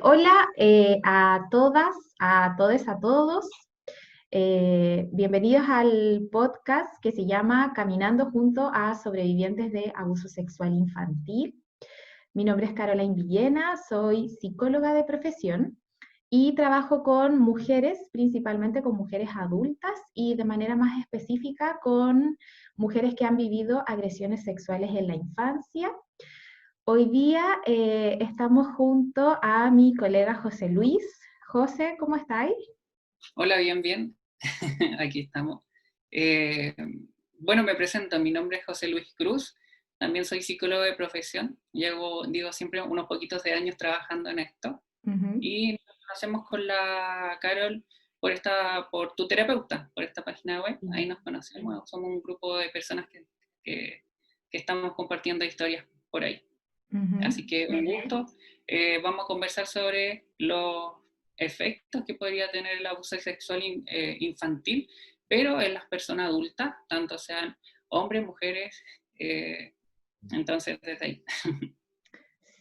Hola a todas, a todos, a todos. Bienvenidos al podcast que se llama Caminando junto a sobrevivientes de abuso sexual infantil. Mi nombre es Caroline Villena, soy psicóloga de profesión y trabajo con mujeres, principalmente con mujeres adultas y de manera más específica con mujeres que han vivido agresiones sexuales en la infancia. Hoy día estamos junto a mi colega José Luis. José, ¿cómo estáis? Hola, bien, bien. Aquí estamos. Eh, bueno, me presento. Mi nombre es José Luis Cruz. También soy psicólogo de profesión. Llevo, digo, siempre unos poquitos de años trabajando en esto. Ujú. Y nos conocemos con la Carol por tu terapeuta, por esta página web. Ahí nos conocemos. Somos un grupo de personas que, que estamos compartiendo historias por ahí. Ujú. Así que un gusto. Vamos a conversar sobre los efectos que podría tener el abuso sexual infantil, pero en las personas adultas, tanto sean hombres, mujeres, entonces desde ahí.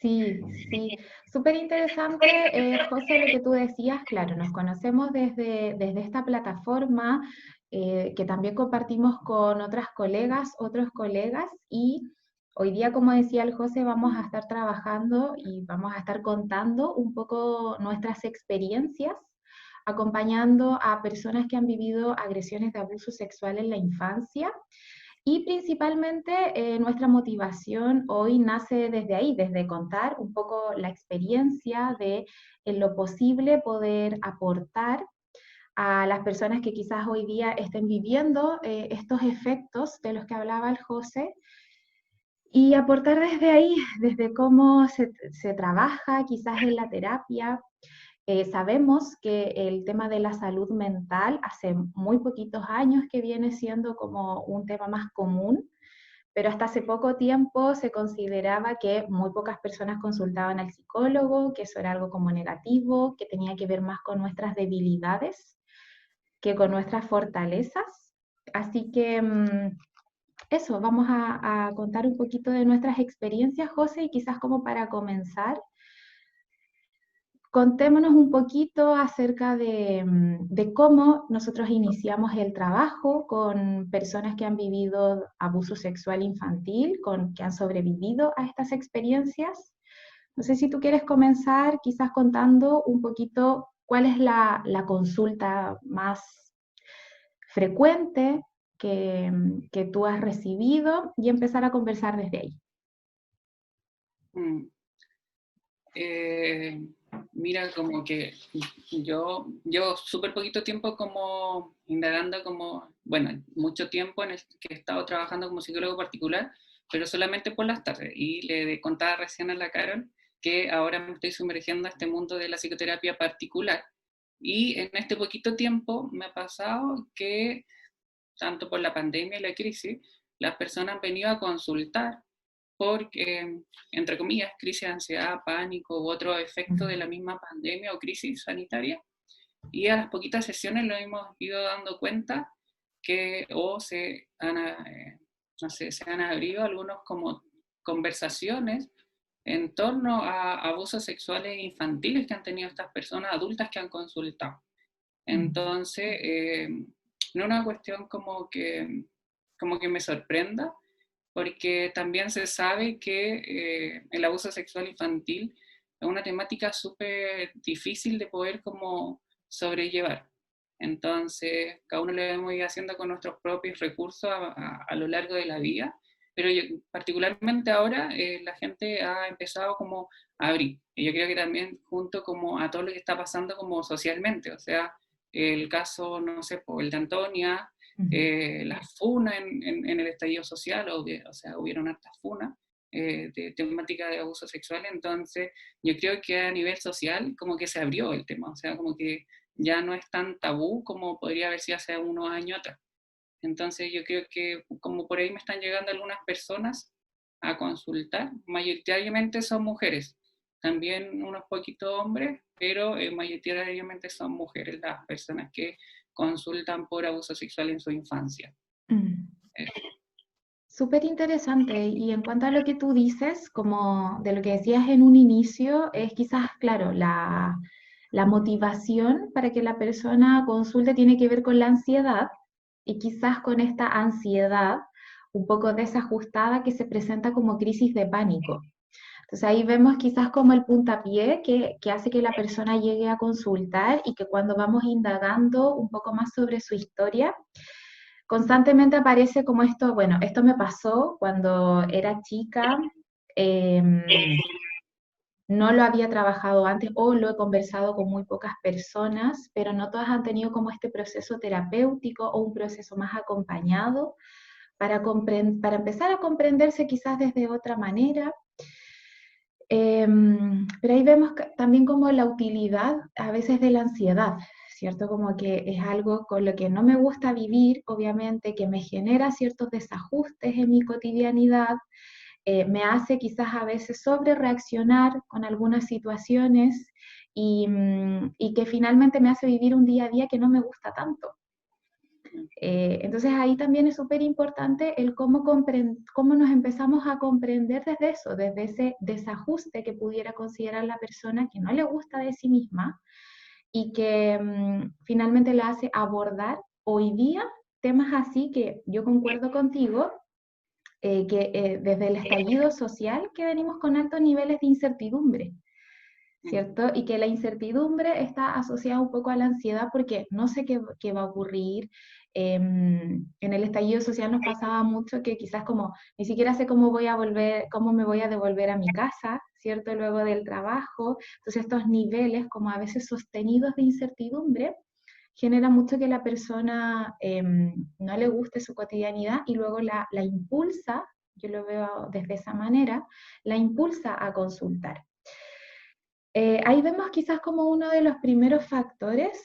Sí, sí, súper interesante, José, lo que tú decías. Claro, nos conocemos desde esta plataforma que también compartimos con otras colegas, otros colegas, y hoy día, como decía el José, vamos a estar trabajando y vamos a estar contando un poco nuestras experiencias, acompañando a personas que han vivido agresiones de abuso sexual en la infancia. Y principalmente nuestra motivación hoy nace desde ahí, desde contar un poco la experiencia de en lo posible poder aportar a las personas que quizás hoy día estén viviendo estos efectos de los que hablaba el José y aportar desde ahí, desde cómo se trabaja quizás en la terapia. Sabemos que el tema de la salud mental hace muy poquitos años que viene siendo como un tema más común, pero hasta hace poco tiempo se consideraba que muy pocas personas consultaban al psicólogo, que eso era algo como negativo, que tenía que ver más con nuestras debilidades que con nuestras fortalezas. Así que eso, vamos a contar un poquito de nuestras experiencias, José, y quizás como para comenzar, contémonos un poquito acerca de cómo nosotros iniciamos el trabajo con personas que han vivido abuso sexual infantil, que han sobrevivido a estas experiencias. No sé si tú quieres comenzar quizás contando un poquito cuál es la consulta más frecuente que tú has recibido y empezar a conversar desde ahí. Mm. Eh, Mira, como que yo súper poquito tiempo como indagando como, bueno, mucho tiempo en el que he estado trabajando como psicólogo particular, pero solamente por las tardes. Y le contaba recién a la Carol que ahora me estoy sumergiendo a este mundo de la psicoterapia particular. Y en este poquito tiempo me ha pasado que, tanto por la pandemia y la crisis, las personas han venido a consultar porque, entre comillas, crisis de ansiedad, pánico u otro efecto de la misma pandemia o crisis sanitaria. Y a las poquitas sesiones lo hemos ido dando cuenta que o no sé, se han abierto algunos como conversaciones en torno a abusos sexuales infantiles que han tenido estas personas adultas que han consultado. Entonces, no es una cuestión como que me sorprenda, porque también se sabe que el abuso sexual infantil es una temática súper difícil de poder como sobrellevar. Entonces, cada uno lo hemos ido haciendo con nuestros propios recursos a lo largo de la vida, pero particularmente ahora la gente ha empezado como a abrir. Y yo creo que también junto como a todo lo que está pasando como socialmente, o sea, el caso, no sé, por el de Antonia, la funa en el estallido social, o sea, hubieron hartas funas de temática de abuso sexual, entonces yo creo que a nivel social como que se abrió el tema, o sea, como que ya no es tan tabú como podría haber sido hace unos años atrás. Entonces yo creo que como por ahí me están llegando algunas personas a consultar, mayoritariamente son mujeres, también unos poquitos hombres, pero mayoritariamente son mujeres las personas que consultan por abuso sexual en su infancia. Mm. Eh, Súper interesante. Y en cuanto a lo que tú dices, como de lo que decías en un inicio, es quizás, claro, la motivación para que la persona consulte tiene que ver con la ansiedad y quizás con esta ansiedad un poco desajustada que se presenta como crisis de pánico. Entonces ahí vemos quizás como el puntapié que hace que la persona llegue a consultar y que cuando vamos indagando un poco más sobre su historia, constantemente aparece como esto, bueno, esto me pasó cuando era chica, no lo había trabajado antes o lo he conversado con muy pocas personas, pero no todas han tenido como este proceso terapéutico o un proceso más acompañado para empezar a comprenderse quizás desde otra manera. Pero ahí vemos también como la utilidad a veces de la ansiedad, ¿cierto? Como que es algo con lo que no me gusta vivir, obviamente, que me genera ciertos desajustes en mi cotidianidad, me hace quizás a veces sobre reaccionar con algunas situaciones y que finalmente me hace vivir un día a día que no me gusta tanto. Entonces ahí también es súper importante el cómo nos empezamos a comprender desde eso, desde ese desajuste que pudiera considerar la persona que no le gusta de sí misma y que finalmente la hace abordar hoy día temas así que yo concuerdo contigo, desde el estallido social que venimos con altos niveles de incertidumbre. ¿Cierto? Y que la incertidumbre está asociada un poco a la ansiedad porque no sé qué va a ocurrir. En el estallido social nos pasaba mucho que quizás como ni siquiera sé cómo voy a volver, cómo me voy a devolver a mi casa, ¿cierto? Luego del trabajo. Entonces estos niveles como a veces sostenidos de incertidumbre genera mucho que la persona no le guste su cotidianidad y luego la impulsa, yo lo veo desde esa manera, la impulsa a consultar. Ahí vemos quizás como uno de los primeros factores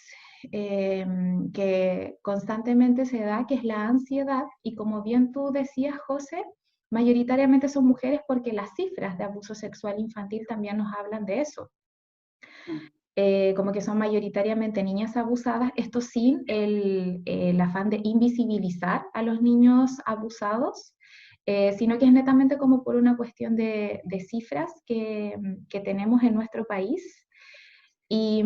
que constantemente se da, que es la ansiedad, y como bien tú decías, José, mayoritariamente son mujeres porque las cifras de abuso sexual infantil también nos hablan de eso. Como que son mayoritariamente niñas abusadas, esto sin el afán de invisibilizar a los niños abusados, sino que es netamente como por una cuestión de cifras que tenemos en nuestro país. Y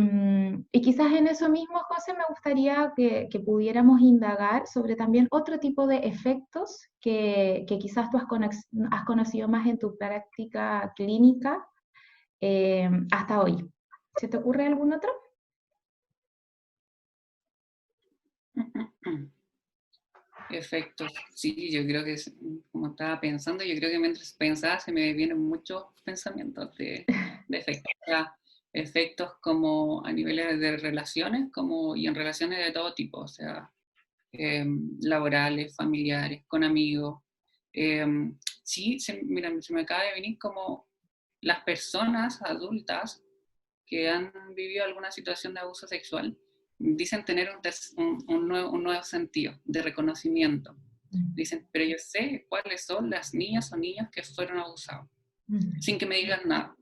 quizás en eso mismo, José, me gustaría que pudiéramos indagar sobre también otro tipo de efectos que quizás tú has conocido más en tu práctica clínica hasta hoy. ¿Se te ocurre algún otro? Efectos, sí, yo creo que como estaba pensando, yo creo que mientras pensaba se me vienen muchos pensamientos de efectos. O sea, efectos como a niveles de relaciones y en relaciones de todo tipo, o sea, laborales, familiares, con amigos. Sí, mira, se me acaba de venir como las personas adultas que han vivido alguna situación de abuso sexual dicen tener un nuevo sentido de reconocimiento. Dicen, pero yo sé cuáles son las niñas o niños que fueron abusados, sin que me digan nada.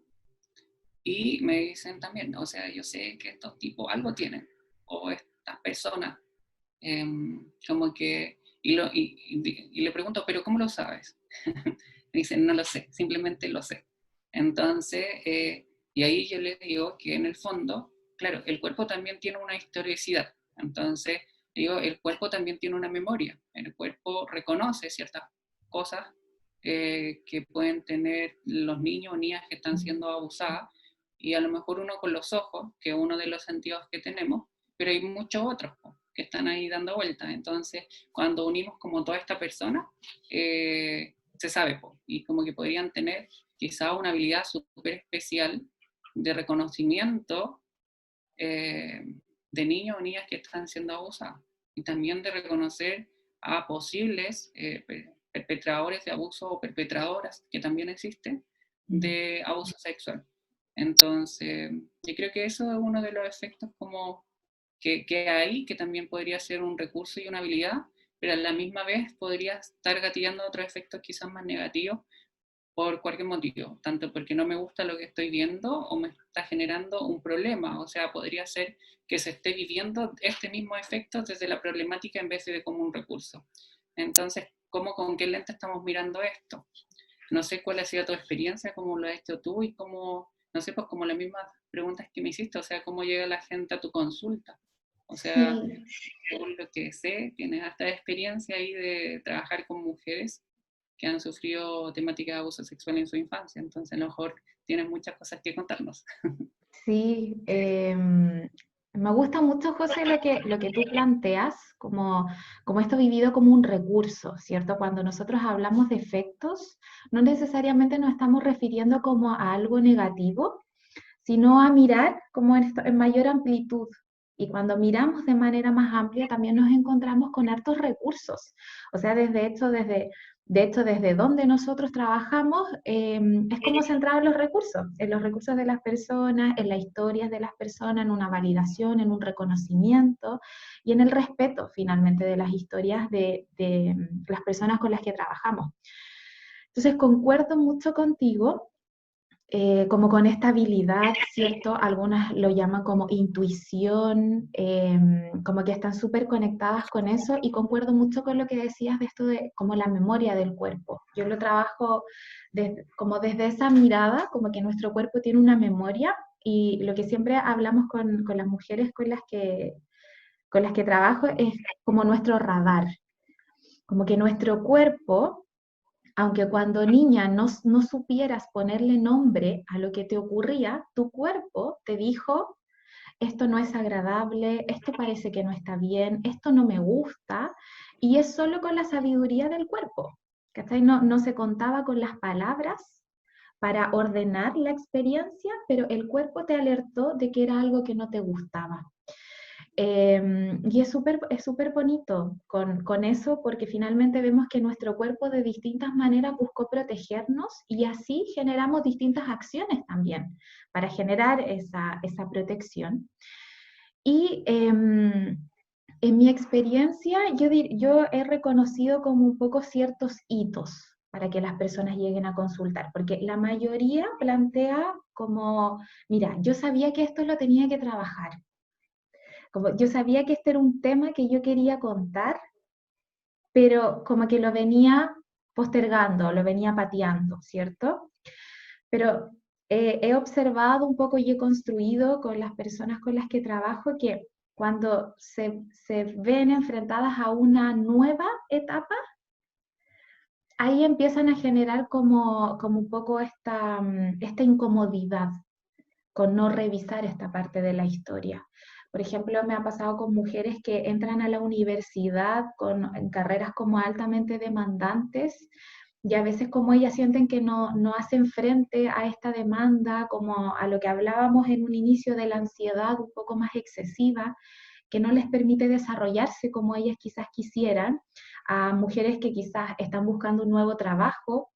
Y me dicen también, o sea, yo sé que estos tipos algo tienen, o estas personas, como que, y le pregunto, pero ¿cómo lo sabes? Me dicen, no lo sé, simplemente lo sé. Entonces, y ahí yo les digo que en el fondo, claro, el cuerpo también tiene una historicidad. Entonces, digo, el cuerpo también tiene una memoria. El cuerpo reconoce ciertas cosas que pueden tener los niños o niñas que están siendo abusadas, y a lo mejor uno con los ojos, que es uno de los sentidos que tenemos, pero hay muchos otros que están ahí dando vueltas. Entonces, cuando unimos como toda esta persona, se sabe, y como que podrían tener quizá una habilidad súper especial de reconocimiento de niños o niñas que están siendo abusados, y también de reconocer a posibles perpetradores de abuso o perpetradoras, que también existen, de abuso sexual. Entonces, yo creo que eso es uno de los efectos como que hay, que también podría ser un recurso y una habilidad, pero a la misma vez podría estar gatillando otros efectos quizás más negativos por cualquier motivo, tanto porque no me gusta lo que estoy viendo o me está generando un problema. O sea, podría ser que se esté viviendo este mismo efecto desde la problemática en vez de como un recurso. Entonces, con qué lente estamos mirando esto. No sé cuál ha sido tu experiencia, cómo lo has hecho tú y cómo, no sé, pues como las mismas preguntas que me hiciste, o sea, cómo llega la gente a tu consulta. O sea, Sí, según lo que sé, tienes hasta experiencia ahí de trabajar con mujeres que han sufrido temática de abuso sexual en su infancia, entonces a lo mejor tienes muchas cosas que contarnos. sí. Me gusta mucho, José, lo que tú planteas, como esto vivido como un recurso, ¿cierto? Cuando nosotros hablamos de efectos, no necesariamente nos estamos refiriendo como a algo negativo, sino a mirar como en mayor amplitud. Y cuando miramos de manera más amplia, también nos encontramos con hartos recursos. O sea, de hecho, desde donde nosotros trabajamos, es como centrado en los recursos de las personas, en las historias de las personas, en una validación, en un reconocimiento y en el respeto finalmente de las historias de las personas con las que trabajamos. Entonces, concuerdo mucho contigo como con esta habilidad, ¿cierto? Algunas lo llaman como intuición, como que están súper conectadas con eso y concuerdo mucho con lo que decías de esto de como la memoria del cuerpo. Yo lo trabajo como desde esa mirada, como que nuestro cuerpo tiene una memoria y lo que siempre hablamos con las mujeres con las que trabajo es como nuestro radar, como que nuestro cuerpo aunque cuando niña no supieras ponerle nombre a lo que te ocurría, tu cuerpo te dijo, esto no es agradable, esto parece que no está bien, esto no me gusta, y es solo con la sabiduría del cuerpo. ¿Cachai? No se contaba con las palabras para ordenar la experiencia, pero el cuerpo te alertó de que era algo que no te gustaba. Y es súper bonito con eso porque finalmente vemos que nuestro cuerpo de distintas maneras buscó protegernos y así generamos distintas acciones también para generar esa protección. Y en mi experiencia yo he reconocido como un poco ciertos hitos para que las personas lleguen a consultar, porque la mayoría plantea como, mira, yo sabía que esto lo tenía que trabajar, como yo sabía que este era un tema que yo quería contar, pero como que lo venía postergando, lo venía pateando, ¿cierto? Pero he observado un poco y he construido con las personas con las que trabajo que cuando se ven enfrentadas a una nueva etapa, ahí empiezan a generar como un poco esta incomodidad con no revisar esta parte de la historia. Por ejemplo, me ha pasado con mujeres que entran a la universidad en carreras como altamente demandantes y a veces como ellas sienten que no hacen frente a esta demanda, como a lo que hablábamos en un inicio de la ansiedad un poco más excesiva, que no les permite desarrollarse como ellas quizás quisieran, a mujeres que quizás están buscando un nuevo trabajo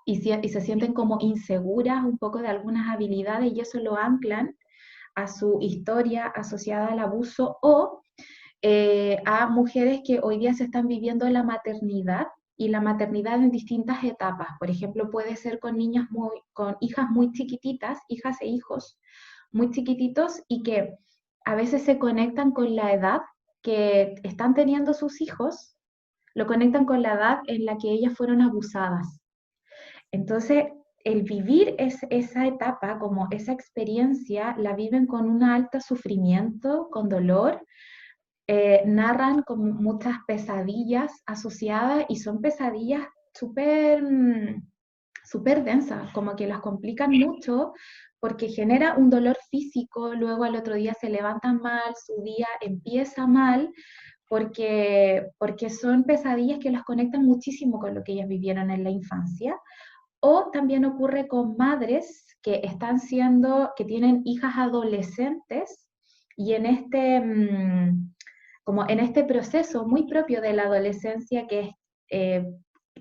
y se sienten como inseguras un poco de algunas habilidades y eso lo anclan a su historia asociada al abuso o a mujeres que hoy día se están viviendo la maternidad y la maternidad en distintas etapas. Por ejemplo, puede ser con con hijas muy chiquititas, hijas e hijos muy chiquititos y que a veces se conectan con la edad que están teniendo sus hijos, lo conectan con la edad en la que ellas fueron abusadas. Entonces, el vivir esa etapa, como esa experiencia, la viven con un alto sufrimiento, con dolor, narran como muchas pesadillas asociadas y son pesadillas súper súper densas, como que las complican mucho porque genera un dolor físico, luego al otro día se levantan mal, su día empieza mal, porque son pesadillas que las conectan muchísimo con lo que ellas vivieron en la infancia. O también ocurre con madres que tienen hijas adolescentes y como en este proceso muy propio de la adolescencia que es eh,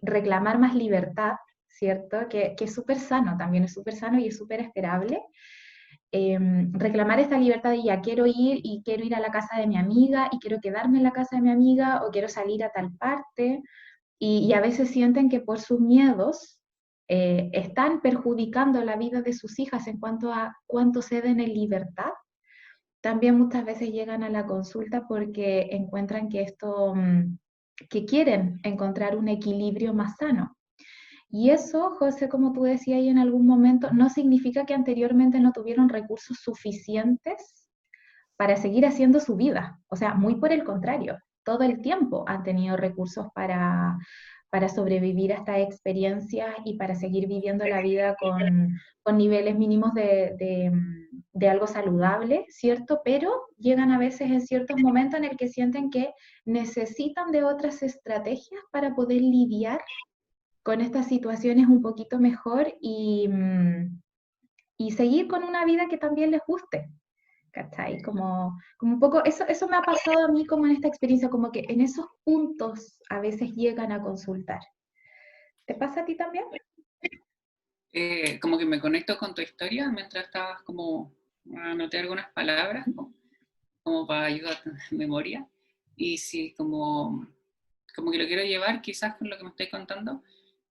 reclamar más libertad, ¿cierto? Que es súper sano, también es súper sano y es súper esperable. Reclamar esta libertad de ya quiero ir y quiero ir a la casa de mi amiga y quiero quedarme en la casa de mi amiga o quiero salir a tal parte y a veces sienten que por sus miedos están perjudicando la vida de sus hijas en cuanto a cuánto ceden en libertad. También muchas veces llegan a la consulta porque encuentran que esto que quieren encontrar un equilibrio más sano. Y eso, José, como tú decías ahí en algún momento, no significa que anteriormente no tuvieron recursos suficientes para seguir haciendo su vida. O sea, muy por el contrario, todo el tiempo han tenido recursos para sobrevivir a estas experiencias y para seguir viviendo la vida con niveles mínimos de algo saludable, ¿cierto? Pero llegan a veces en ciertos momentos en el que sienten que necesitan de otras estrategias para poder lidiar con estas situaciones un poquito mejor y seguir con una vida que también les guste. ¿Cachai? Como un poco, eso me ha pasado a mí como en esta experiencia, como que en esos puntos a veces llegan a consultar. ¿Te pasa a ti también? Como que me conecto con tu historia mientras estabas como, anoté algunas palabras como para ayudar a tu memoria. Y sí, como que lo quiero llevar quizás con lo que me estoy contando,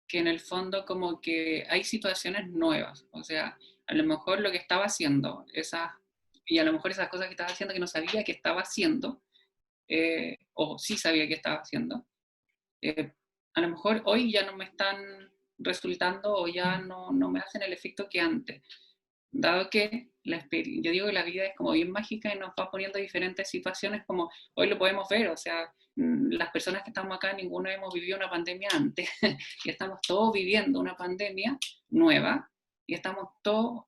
que en el fondo como que hay situaciones nuevas, o sea, a lo mejor lo que estaba haciendo, y a lo mejor esas cosas que estaba haciendo que no sabía que estaba haciendo, o sí sabía que estaba haciendo, eh, a lo mejor hoy ya no me están resultando o ya no me hacen el efecto que antes, dado que yo digo que la vida es como bien mágica y nos va poniendo diferentes situaciones como hoy lo podemos ver, o sea, las personas que estamos acá, ninguno hemos vivido una pandemia antes y estamos todos viviendo una pandemia nueva y estamos todos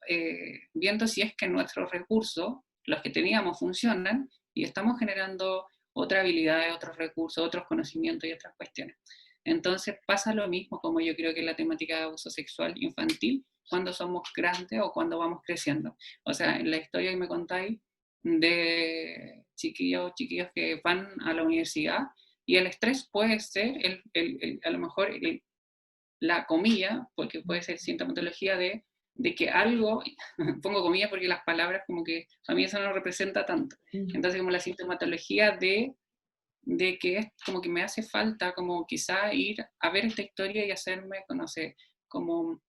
viendo si es que nuestros recursos, los que teníamos, funcionan y estamos generando otras habilidades, otros recursos, otros conocimientos y otras cuestiones. Entonces pasa lo mismo como yo creo que la temática de abuso sexual infantil cuando somos grandes o cuando vamos creciendo. O sea, en la historia que me contáis de chiquillos que van a la universidad y el estrés puede ser a lo mejor la comilla, porque puede ser sintomatología de que algo, pongo comillas porque las palabras como que a mí eso no representa tanto. Entonces como la sintomatología de que es como que me hace falta como quizá ir a ver esta historia y hacerme, conocer, como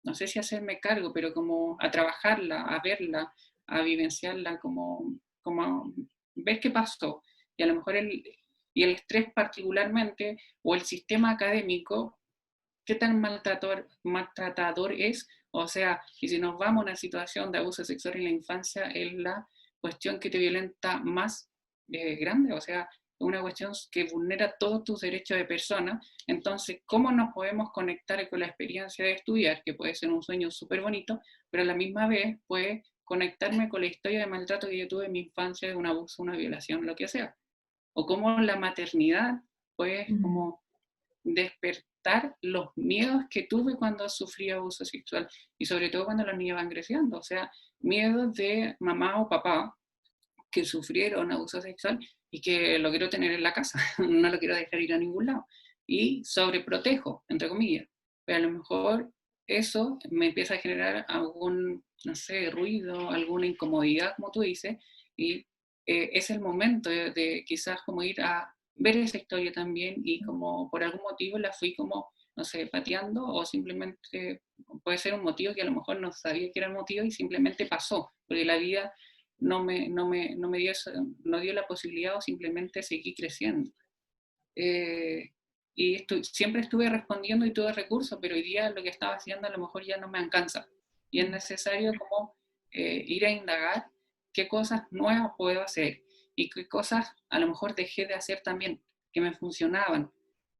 no sé si hacerme cargo, pero como a trabajarla, a verla, a vivenciarla, como ver qué pasó. Y a lo mejor el estrés particularmente, o el sistema académico, qué tan maltratador es. O sea, y si nos vamos a una situación de abuso sexual en la infancia, es la cuestión que te violenta más grande, o sea, una cuestión que vulnera todos tus derechos de persona. Entonces, ¿cómo nos podemos conectar con la experiencia de estudiar, que puede ser un sueño súper bonito, pero a la misma vez puede conectarme con la historia de maltrato que yo tuve en mi infancia, de un abuso, una violación, lo que sea? O cómo la maternidad puede como despertar los miedos que tuve cuando sufrí abuso sexual y sobre todo cuando los niños van creciendo, o sea, miedos de mamá o papá que sufrieron abuso sexual y que lo quiero tener en la casa, no lo quiero dejar ir a ningún lado. Y sobreprotejo, entre comillas. Pero a lo mejor eso me empieza a generar algún, no sé, ruido, alguna incomodidad, como tú dices, y es el momento de quizás como ir a ver esa historia también y como por algún motivo la fui como, no sé, pateando o simplemente puede ser un motivo que a lo mejor no sabía que era el motivo y simplemente pasó, porque la vida no me dio, no dio la posibilidad o simplemente seguí creciendo. Eh, y siempre estuve respondiendo y tuve recursos, pero hoy día lo que estaba haciendo a lo mejor ya no me alcanza. Y es necesario como ir a indagar qué cosas nuevas puedo hacer y qué cosas a lo mejor dejé de hacer también, que me funcionaban.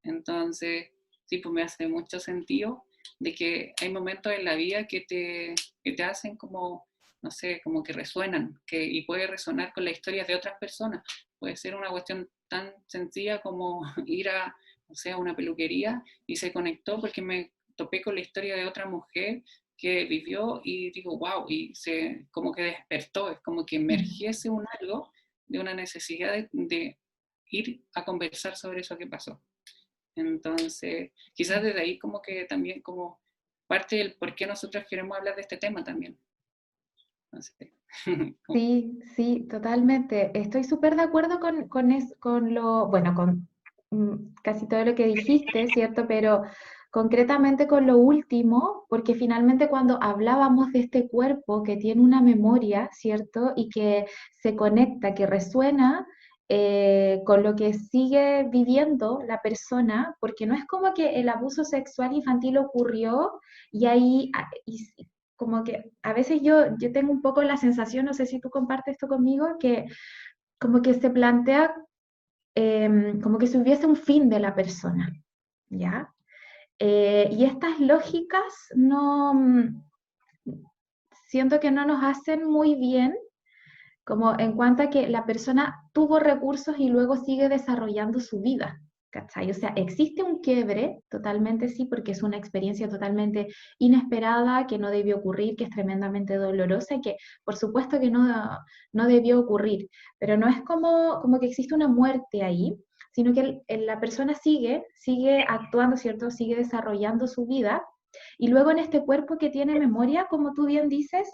Entonces, sí, pues me hace mucho sentido de que hay momentos en la vida que te hacen como, no sé, como que resuenan, y puede resonar con las historias de otras personas. Puede ser una cuestión tan sencilla como ir a, o sea, una peluquería y se conectó porque me topé con la historia de otra mujer que vivió y digo, wow, y se como que despertó, es como que emergiese un algo de una necesidad de ir a conversar sobre eso que pasó. Entonces, quizás desde ahí como que también como parte del por qué nosotros queremos hablar de este tema también. No sé. Sí, sí, totalmente. Estoy súper de acuerdo con lo, bueno, con casi todo lo que dijiste, ¿cierto? Pero concretamente con lo último, porque finalmente cuando hablábamos de este cuerpo que tiene una memoria, ¿cierto? Y que se conecta, que resuena, con lo que sigue viviendo la persona, porque no es como que el abuso sexual infantil ocurrió y ahí, como que a veces yo tengo un poco la sensación, no sé si tú compartes esto conmigo, que como que se plantea como que si hubiese un fin de la persona, ¿ya? Y estas lógicas no, siento que no nos hacen muy bien, como en cuanto a que la persona tuvo recursos y luego sigue desarrollando su vida, ¿cachai? O sea, existe un quiebre, totalmente sí, porque es una experiencia totalmente inesperada, que no debió ocurrir, que es tremendamente dolorosa y que por supuesto que no debió ocurrir, pero no es como que existe una muerte ahí, sino que la persona sigue actuando, ¿cierto? Sigue desarrollando su vida. Y luego en este cuerpo que tiene memoria, como tú bien dices,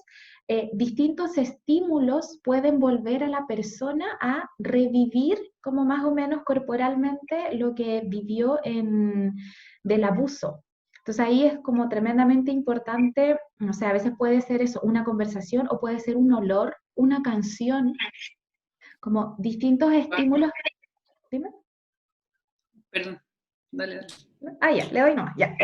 distintos estímulos pueden volver a la persona a revivir como más o menos corporalmente lo que vivió del abuso. Entonces ahí es como tremendamente importante, no sé, a veces puede ser eso, una conversación o puede ser un olor, una canción, como distintos estímulos. Dime. Perdón, dale, dale. Ah, ya, le doy nomás, ya.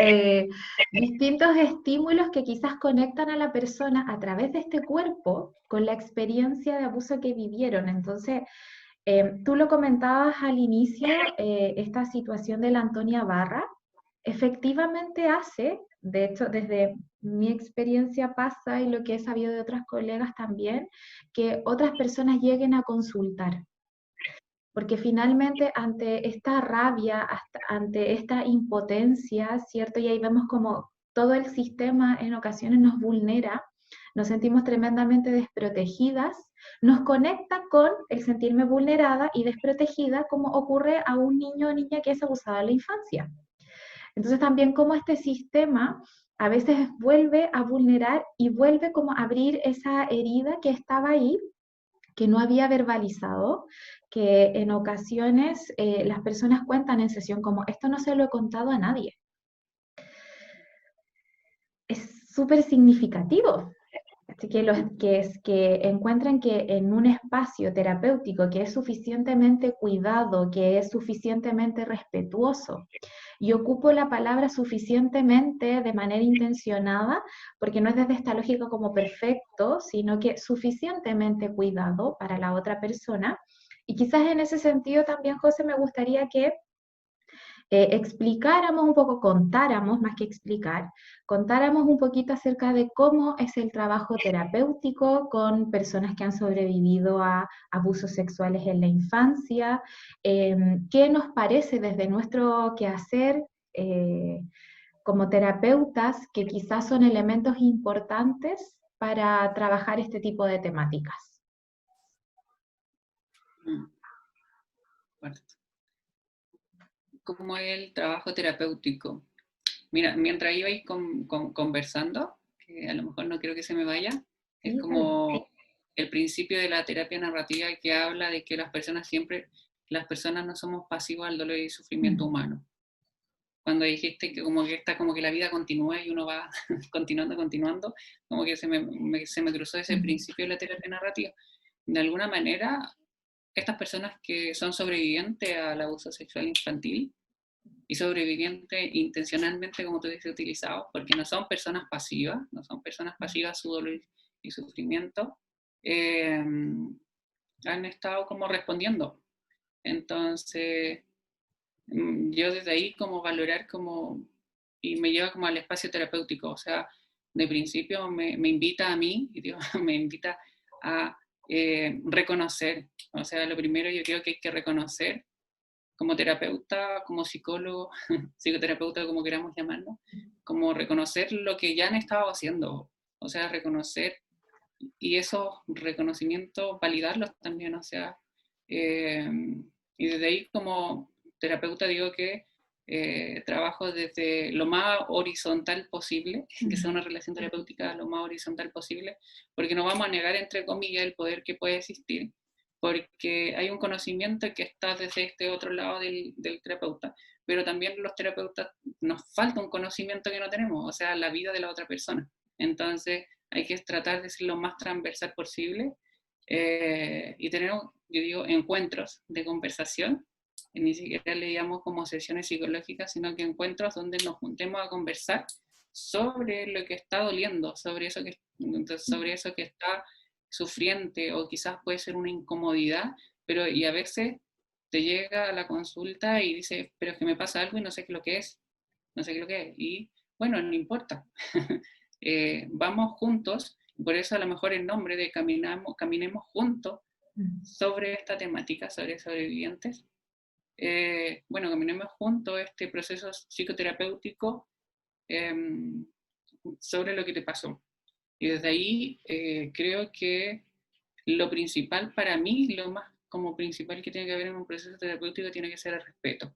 Distintos estímulos que quizás conectan a la persona a través de este cuerpo con la experiencia de abuso que vivieron. Entonces, tú lo comentabas al inicio, esta situación de la Antonia Barra, efectivamente hace, de hecho, desde mi experiencia pasa y lo que he sabido de otras colegas también, que otras personas lleguen a consultar porque finalmente ante esta rabia, ante esta impotencia, ¿cierto? Y ahí vemos como todo el sistema en ocasiones nos vulnera, nos sentimos tremendamente desprotegidas, nos conecta con el sentirme vulnerada y desprotegida como ocurre a un niño o niña que es abusado en la infancia. Entonces también como este sistema a veces vuelve a vulnerar y vuelve como a abrir esa herida que estaba ahí que no había verbalizado, que en ocasiones las personas cuentan en sesión como, esto no se lo he contado a nadie. Es súper significativo. Así que los que encuentran que en un espacio terapéutico que es suficientemente cuidado, que es suficientemente respetuoso, y ocupo la palabra suficientemente de manera intencionada, porque no es desde esta lógica como perfecto, sino que suficientemente cuidado para la otra persona. Y quizás en ese sentido también, José, me gustaría que explicáramos un poco, contáramos, más que explicar, contáramos un poquito acerca de cómo es el trabajo terapéutico con personas que han sobrevivido a abusos sexuales en la infancia, qué nos parece desde nuestro quehacer como terapeutas que quizás son elementos importantes para trabajar este tipo de temáticas. Bueno, ¿cómo es el trabajo terapéutico? Mira, mientras ibais conversando, que a lo mejor no quiero que se me vaya, es Sí, dale. como el principio de la terapia narrativa que habla de que las personas no somos pasivos al dolor y sufrimiento Mm. humano. Cuando dijiste que como que está como que la vida continúa y uno va continuando, como que se me cruzó ese Mm. principio de la terapia narrativa. De alguna manera, estas personas que son sobrevivientes al abuso sexual infantil, y sobrevivientes intencionalmente, como tú dices, utilizados, porque no son personas pasivas, no son personas pasivas a su dolor y sufrimiento, eh, han estado como respondiendo. Entonces, yo desde ahí como valorar como, y me lleva como al espacio terapéutico, o sea, de principio me invita a mí, y digo, me invita a reconocer, o sea, lo primero yo creo que hay que reconocer como terapeuta, como psicólogo, psicoterapeuta, como queramos llamarlo, como reconocer lo que ya han estado haciendo, o sea, reconocer y esos reconocimientos, validarlos también, o sea, eh, y desde ahí como terapeuta digo que trabajo desde lo más horizontal posible, que sea una relación terapéutica lo más horizontal posible, porque no vamos a negar, entre comillas, el poder que puede existir, porque hay un conocimiento que está desde este otro lado del terapeuta, pero también los terapeutas nos falta un conocimiento que no tenemos, o sea, la vida de la otra persona. Entonces hay que tratar de ser lo más transversal posible y tener, yo digo, encuentros de conversación. Ni siquiera le llamamos como sesiones psicológicas, sino que encuentros donde nos juntemos a conversar sobre lo que está doliendo, sobre eso que está sufriente, o quizás puede ser una incomodidad, pero y a veces te llega a la consulta y dice, pero es que me pasa algo y no sé qué lo que es, no sé qué lo que es, y bueno, no importa. Vamos juntos, por eso a lo mejor el nombre de Caminemos Juntos sobre esta temática, sobre sobrevivientes. Bueno, caminemos juntos este proceso psicoterapéutico sobre lo que te pasó. Y desde ahí creo que lo principal para mí, lo más como principal que tiene que haber en un proceso terapéutico tiene que ser el respeto.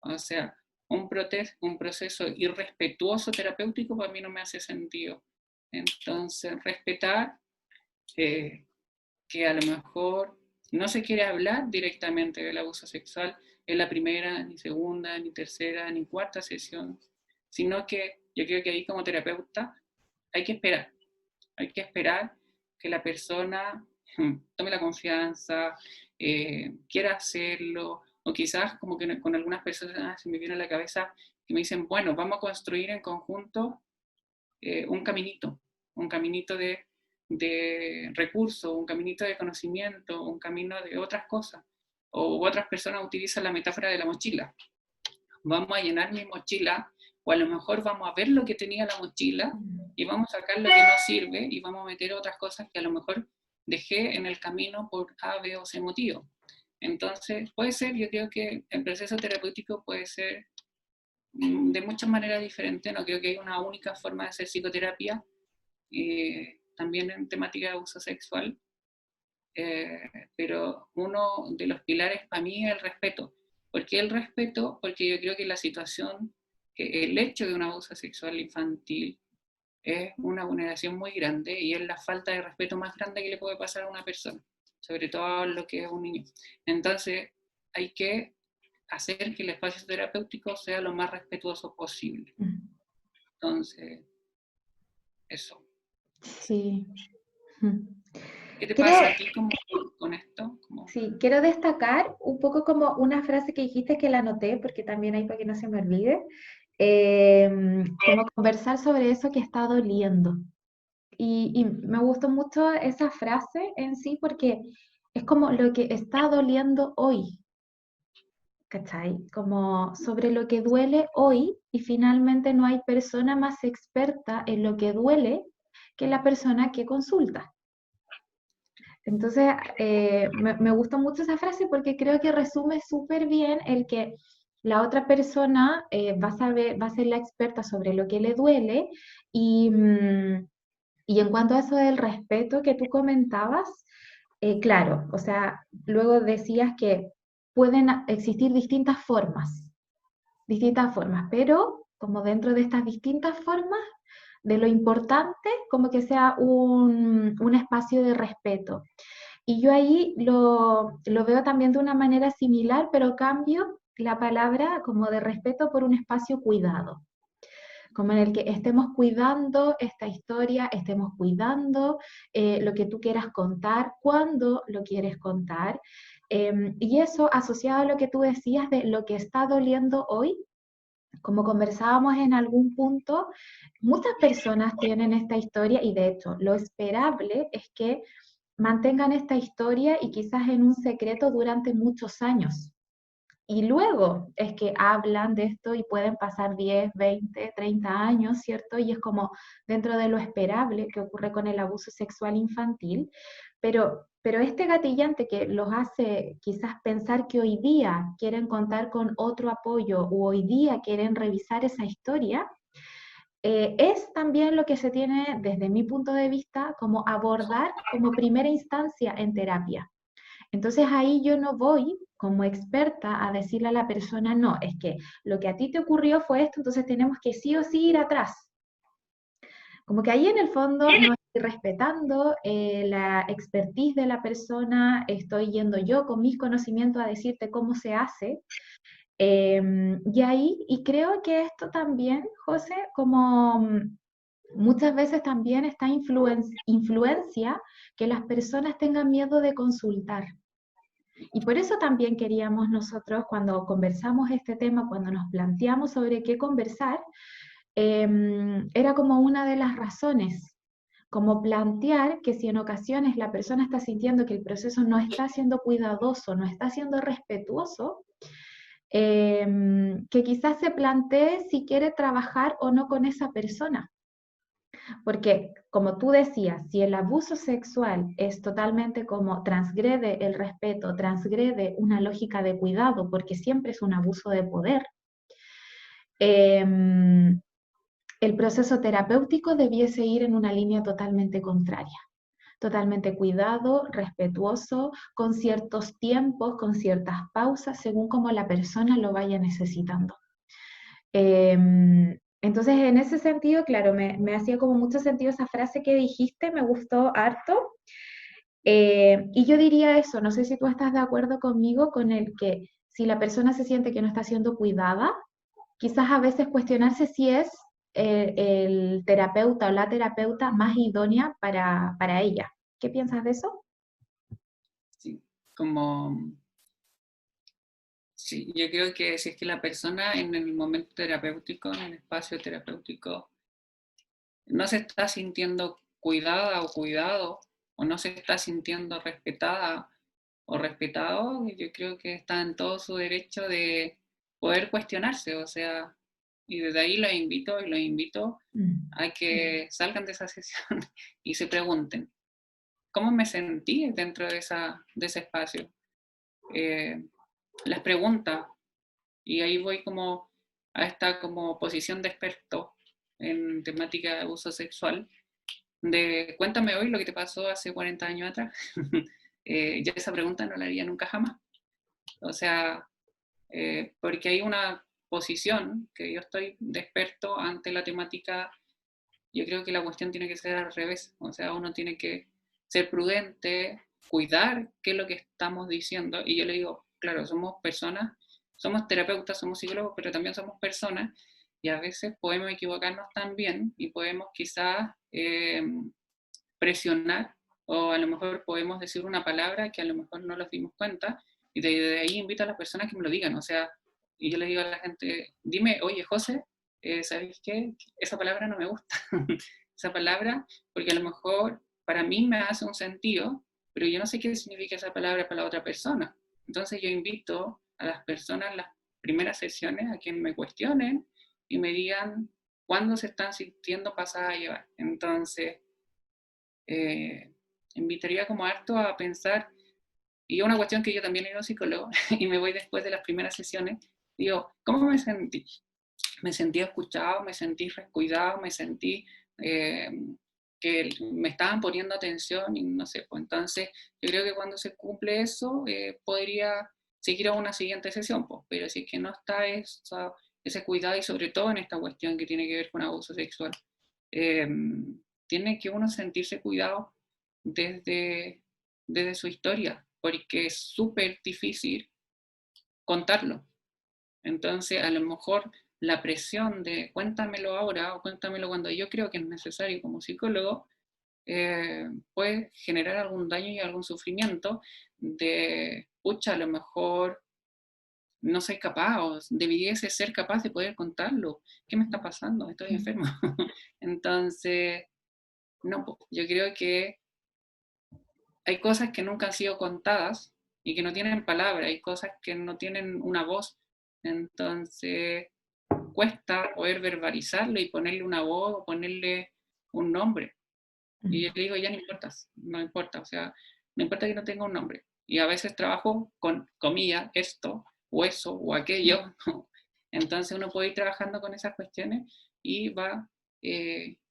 O sea, un proceso irrespetuoso terapéutico para mí no me hace sentido. Entonces, respetar que a lo mejor no se quiere hablar directamente del abuso sexual en la primera, ni segunda, ni tercera, ni cuarta sesión, sino que yo creo que ahí como terapeuta hay que esperar, hay que esperar que la persona tome la confianza, quiera hacerlo, o quizás como que con algunas personas se me viene a la cabeza que me dicen, bueno, vamos a construir en conjunto un caminito de recursos, un caminito de conocimiento, un camino de otras cosas. O otras personas utilizan la metáfora de la mochila. Vamos a llenar mi mochila, o a lo mejor vamos a ver lo que tenía la mochila y vamos a sacar lo que no sirve y vamos a meter otras cosas que a lo mejor dejé en el camino por A, B o C motivo. Entonces, puede ser, yo creo que el proceso terapéutico puede ser de muchas maneras diferentes, no creo que haya una única forma de hacer psicoterapia, también en temática de abuso sexual, pero uno de los pilares para mí es el respeto. ¿Por qué el respeto? Porque yo creo que la situación, que el hecho de un abuso sexual infantil es una vulneración muy grande y es la falta de respeto más grande que le puede pasar a una persona, sobre todo a lo que es un niño. Entonces hay que hacer que el espacio terapéutico sea lo más respetuoso posible. Entonces, eso. Sí. ¿Qué te Creo, pasa a ti con esto? sí, quiero destacar un poco como una frase que dijiste que la anoté, porque también hay para que no se me olvide, como conversar sobre eso que está doliendo. Y me gustó mucho esa frase en sí porque es como lo que está doliendo hoy, ¿cachai? Como sobre lo que duele hoy y finalmente no hay persona más experta en lo que duele que la persona que consulta. Entonces, me gustó mucho esa frase porque creo que resume súper bien el que la otra persona va a saber, va a ser la experta sobre lo que le duele y en cuanto a eso del respeto que tú comentabas, claro, o sea, luego decías que pueden existir distintas formas, pero como dentro de estas distintas formas, de lo importante como que sea un espacio de respeto. Y yo ahí lo veo también de una manera similar, pero cambio la palabra como de respeto por un espacio cuidado, como en el que estemos cuidando esta historia, estemos cuidando lo que tú quieras contar, cuándo lo quieres contar. Y eso asociado a lo que tú decías de lo que está doliendo hoy, como conversábamos en algún punto, muchas personas tienen esta historia y de hecho lo esperable es que mantengan esta historia y quizás en un secreto durante muchos años. Y luego es que hablan de esto y pueden pasar 10, 20, 30 años, ¿cierto? Y es como dentro de lo esperable que ocurre con el abuso sexual infantil, pero este gatillante que los hace quizás pensar que hoy día quieren contar con otro apoyo o hoy día quieren revisar esa historia, es también lo que se tiene desde mi punto de vista como abordar como primera instancia en terapia. Entonces ahí yo no voy como experta a decirle a la persona, no, es que lo que a ti te ocurrió fue esto, entonces tenemos que sí o sí ir atrás. Como que ahí en el fondo no estoy respetando la expertise de la persona, estoy yendo yo con mis conocimientos a decirte cómo se hace. Y ahí, y creo que esto también, José, como Muchas veces también está influencia que las personas tengan miedo de consultar. Y por eso también queríamos nosotros, cuando conversamos este tema, cuando nos planteamos sobre qué conversar, era como una de las razones, como plantear que si en ocasiones la persona está sintiendo que el proceso no está siendo cuidadoso, no está siendo respetuoso, que quizás se plantee si quiere trabajar o no con esa persona. Porque, como tú decías, si el abuso sexual es totalmente como transgrede el respeto, transgrede una lógica de cuidado, porque siempre es un abuso de poder, el proceso terapéutico debiese ir en una línea totalmente contraria, totalmente cuidado, respetuoso, con ciertos tiempos, con ciertas pausas, según como la persona lo vaya necesitando. Entonces, en ese sentido, claro, me hacía como mucho sentido esa frase que dijiste, me gustó harto. Y yo diría eso, no sé si tú estás de acuerdo conmigo con el que si la persona se siente que no está siendo cuidada, quizás a veces cuestionarse si es el terapeuta o la terapeuta más idónea para ella. ¿Qué piensas de eso? Sí, como, sí, yo creo que si es que la persona en el momento terapéutico, en el espacio terapéutico, no se está sintiendo cuidada o cuidado, o no se está sintiendo respetada o respetado, yo creo que está en todo su derecho de poder cuestionarse, o sea, y desde ahí los invito Mm. a que salgan de esa sesión y se pregunten, ¿cómo me sentí dentro de ese espacio? Eh, las preguntas, y ahí voy como a esta como posición de experto en temática de abuso sexual, de cuéntame hoy lo que te pasó hace 40 años atrás. Yo esa pregunta no la haría nunca jamás. O sea, porque hay una posición que yo estoy de experto ante la temática, yo creo que la cuestión tiene que ser al revés. O sea, uno tiene que ser prudente, cuidar qué es lo que estamos diciendo. Y yo le digo, claro, somos personas, somos terapeutas, somos psicólogos, pero también somos personas y a veces podemos equivocarnos también y podemos quizás presionar o a lo mejor podemos decir una palabra que a lo mejor no nos dimos cuenta y de ahí invito a las personas que me lo digan, o sea, y yo le digo a la gente, dime, oye José, ¿sabes qué? Esa palabra no me gusta, esa palabra, porque a lo mejor para mí me hace un sentido, pero yo no sé qué significa esa palabra para la otra persona. Entonces yo invito a las personas en las primeras sesiones a que me cuestionen y me digan cuándo se están sintiendo pasadas a llevar. Entonces, eh, invitaría como harto a pensar, y una cuestión que yo también he ido psicólogo, y me voy después de las primeras sesiones, digo, ¿cómo me sentí? Me sentí escuchado, me sentí cuidado, me sentí eh, que me estaban poniendo atención y no sé, pues entonces yo creo que cuando se cumple eso, podría seguir a una siguiente sesión, pues, pero si es que no está ese cuidado y sobre todo en esta cuestión que tiene que ver con abuso sexual, eh, tiene que uno sentirse cuidado desde, desde su historia, porque es súper difícil contarlo. Entonces, a lo mejor la presión de cuéntamelo ahora o cuéntamelo cuando yo creo que es necesario como psicólogo, puede generar algún daño y algún sufrimiento de, pucha, a lo mejor no soy capaz o debiese ser capaz de poder contarlo. ¿Qué me está pasando? Estoy enfermo. Entonces, no, yo creo que hay cosas que nunca han sido contadas y que no tienen palabra, hay cosas que no tienen una voz. Entonces, cuesta poder verbalizarlo y ponerle una voz o ponerle un nombre. Y yo le digo, ya no importa, no importa, o sea, no importa que no tenga un nombre. Y a veces trabajo con comida, esto, o eso, o aquello. Entonces uno puede ir trabajando con esas cuestiones y va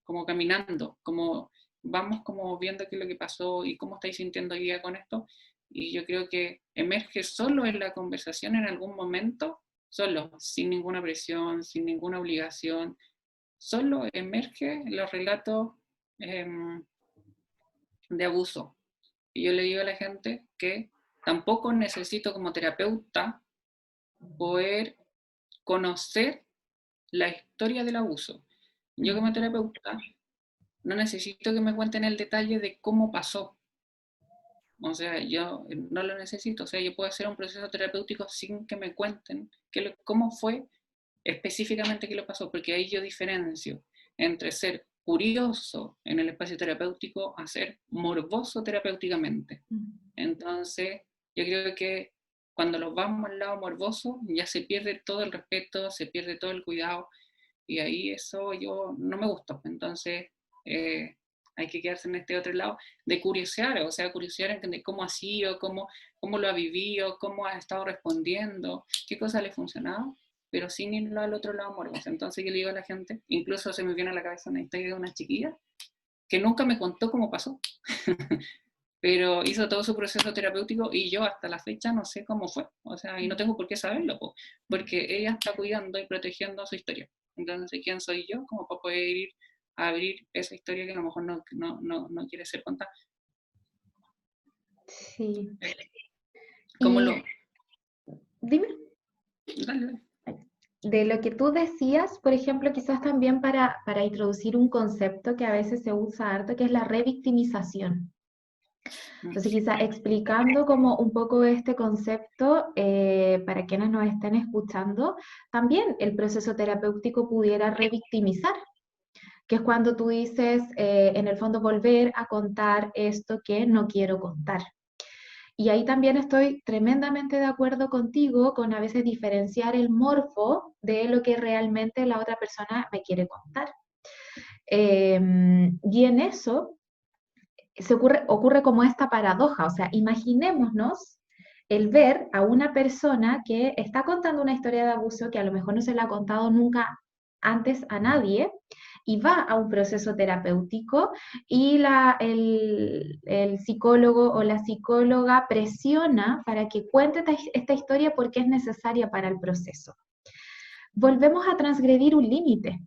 como caminando, como vamos como viendo qué es lo que pasó y cómo estáis sintiendo hoy día con esto. Y yo creo que emerge solo en la conversación en algún momento, solo, sin ninguna presión, sin ninguna obligación, solo emerge los relatos eh, de abuso. Y yo le digo a la gente que tampoco necesito como terapeuta poder conocer la historia del abuso. Yo como terapeuta no necesito que me cuenten el detalle de cómo pasó. O sea, yo no lo necesito. O sea, yo puedo hacer un proceso terapéutico sin que me cuenten cómo fue específicamente qué le pasó, porque ahí yo diferencio entre ser curioso en el espacio terapéutico a ser morboso terapéuticamente. Entonces, yo creo que cuando nos vamos al lado morboso, ya se pierde todo el respeto, se pierde todo el cuidado, y ahí eso yo no me gusta. Entonces, hay que quedarse en este otro lado de curiosear, o sea, curiosear en cómo ha sido, cómo lo ha vivido, cómo ha estado respondiendo, qué cosas le ha funcionado, pero sin irlo al otro lado morboso. Entonces, yo le digo a la gente, incluso se me viene a la cabeza una historia de una chiquilla que nunca me contó cómo pasó, pero hizo todo su proceso terapéutico y yo hasta la fecha no sé cómo fue, o sea, y no tengo por qué saberlo, porque ella está cuidando y protegiendo su historia. Entonces, ¿quién soy yo como para poder ir a abrir esa historia que a lo mejor no quiere ser contada? Sí. ¿Cómo Y lo...? dime, Dale. de lo que tú decías, por ejemplo, quizás también para introducir un concepto que a veces se usa harto, que es la revictimización. Entonces, quizás explicando como un poco este concepto para quienes nos estén escuchando, también el proceso terapéutico pudiera revictimizar, que es cuando tú dices, en el fondo, volver a contar esto que no quiero contar. Y ahí también estoy tremendamente de acuerdo contigo con a veces diferenciar el morfo de lo que realmente la otra persona me quiere contar. Y en eso ocurre como esta paradoja, o sea, imaginémonos el ver a una persona que está contando una historia de abuso que a lo mejor no se la ha contado nunca antes a nadie y va a un proceso terapéutico y el psicólogo o la psicóloga presiona para que cuente esta historia porque es necesaria para el proceso. Volvemos a transgredir un límite.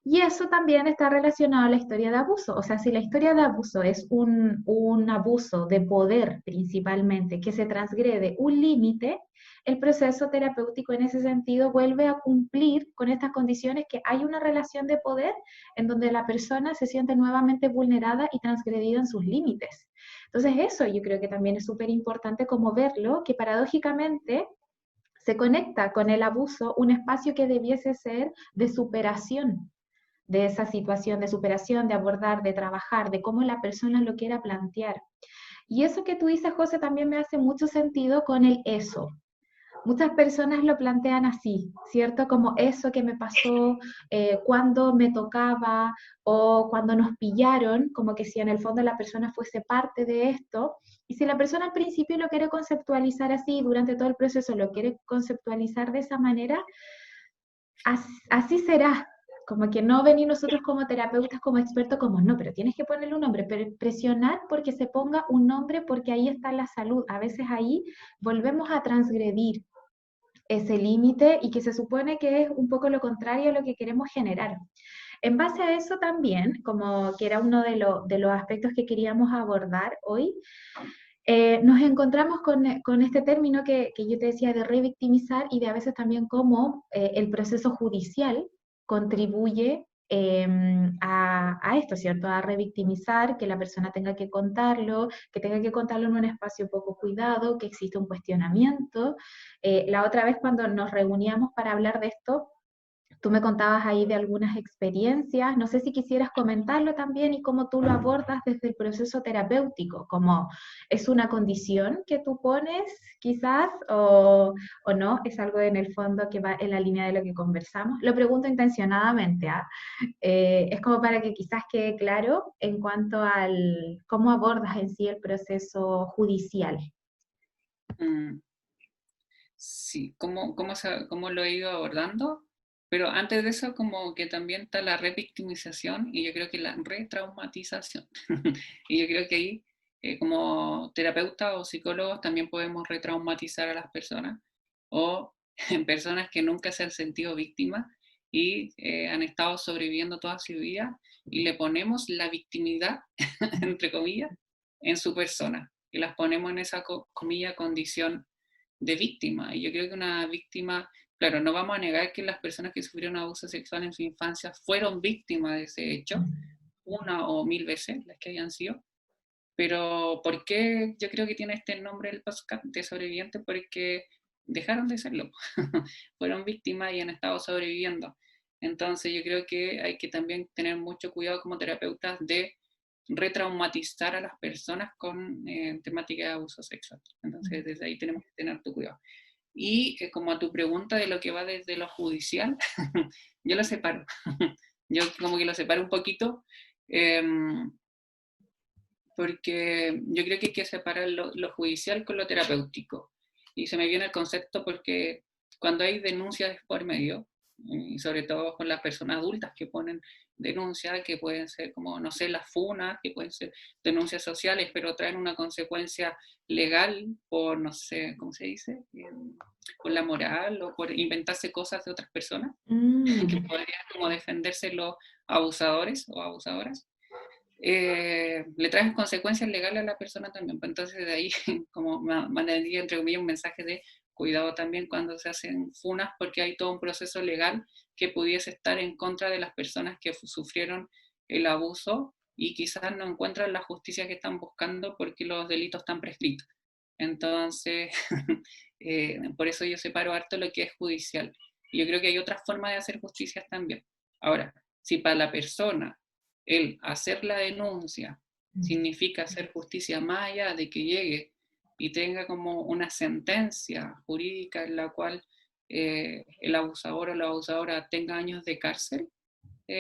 Y eso también está relacionado a la historia de abuso. O sea, si la historia de abuso es un abuso de poder principalmente, que se transgrede un límite, el proceso terapéutico en ese sentido vuelve a cumplir con estas condiciones que hay una relación de poder en donde la persona se siente nuevamente vulnerada y transgredida en sus límites. Entonces eso yo creo que también es súper importante como verlo, que paradójicamente se conecta con el abuso un espacio que debiese ser de superación de esa situación de superación, de abordar, de trabajar, de cómo la persona lo quiera plantear. Y eso que tú dices, José, también me hace mucho sentido con el eso. Muchas personas lo plantean así, ¿cierto? Como eso que me pasó cuando me tocaba o cuando nos pillaron, como que si en el fondo la persona fuese parte de esto. Y si la persona al principio lo quiere conceptualizar así, durante todo el proceso lo quiere conceptualizar de esa manera, así será. Como que no venir nosotros como terapeutas, como expertos, como no, pero tienes que ponerle un nombre, pero presionar porque se ponga un nombre, porque ahí está la salud. A veces ahí volvemos a transgredir ese límite y que se supone que es un poco lo contrario a lo que queremos generar. En base a eso también, como que era uno de los aspectos que queríamos abordar hoy, nos encontramos con este término que yo te decía de revictimizar y de a veces también cómo el proceso judicial contribuye a esto, ¿cierto? A revictimizar, que la persona tenga que contarlo, que tenga que contarlo en un espacio poco cuidado, que existe un cuestionamiento. La otra vez cuando nos reuníamos para hablar de esto, tú me contabas ahí de algunas experiencias, no sé si quisieras comentarlo también y cómo tú lo abordas desde el proceso terapéutico, como es una condición que tú pones quizás o no, es algo en el fondo que va en la línea de lo que conversamos. Lo pregunto intencionadamente, ¿ah? Es como para que quizás quede claro en cuanto al cómo abordas en sí el proceso judicial. Sí, cómo lo he ido abordando, pero antes de eso como que también está la revictimización y yo creo que la retraumatización. Y yo creo que ahí como terapeutas o psicólogos también podemos retraumatizar a las personas o personas que nunca se han sentido víctimas y han estado sobreviviendo toda su vida y le ponemos la victimidad, entre comillas, en su persona y las ponemos en esa comilla condición de víctima. Y yo creo que una víctima, claro, no vamos a negar que las personas que sufrieron abuso sexual en su infancia fueron víctimas de ese hecho, una o 1000 veces, las que hayan sido. Pero ¿por qué yo creo que tiene este nombre el podcast de sobreviviente? Porque dejaron de serlo. Fueron víctimas y han estado sobreviviendo. Entonces yo creo que hay que también tener mucho cuidado como terapeutas de retraumatizar a las personas con temática de abuso sexual. Entonces desde ahí tenemos que tener tu cuidado. Y como a tu pregunta de lo que va desde lo judicial, yo lo separo. Yo como que lo separo un poquito. Porque yo creo que hay que separar lo judicial con lo terapéutico. Y se me viene el concepto porque cuando hay denuncias por medio, y sobre todo con las personas adultas que ponen denuncias, que pueden ser como, no sé, las funas, que pueden ser denuncias sociales, pero traen una consecuencia legal por, no sé, ¿cómo se dice? Por la moral o por inventarse cosas de otras personas, que podrían como defenderse los abusadores o abusadoras. Le traen consecuencias legales a la persona también. Pues entonces de ahí como mandaría entre comillas un mensaje de cuidado también cuando se hacen funas, porque hay todo un proceso legal que pudiese estar en contra de las personas que sufrieron el abuso y quizás no encuentran la justicia que están buscando porque los delitos están prescritos. Entonces, por eso yo separo harto lo que es judicial. Y yo creo que hay otras formas de hacer justicia también. Ahora, si para la persona el hacer la denuncia significa hacer justicia más allá de que llegue y tenga como una sentencia jurídica en la cual el abusador o la abusadora tenga años de cárcel,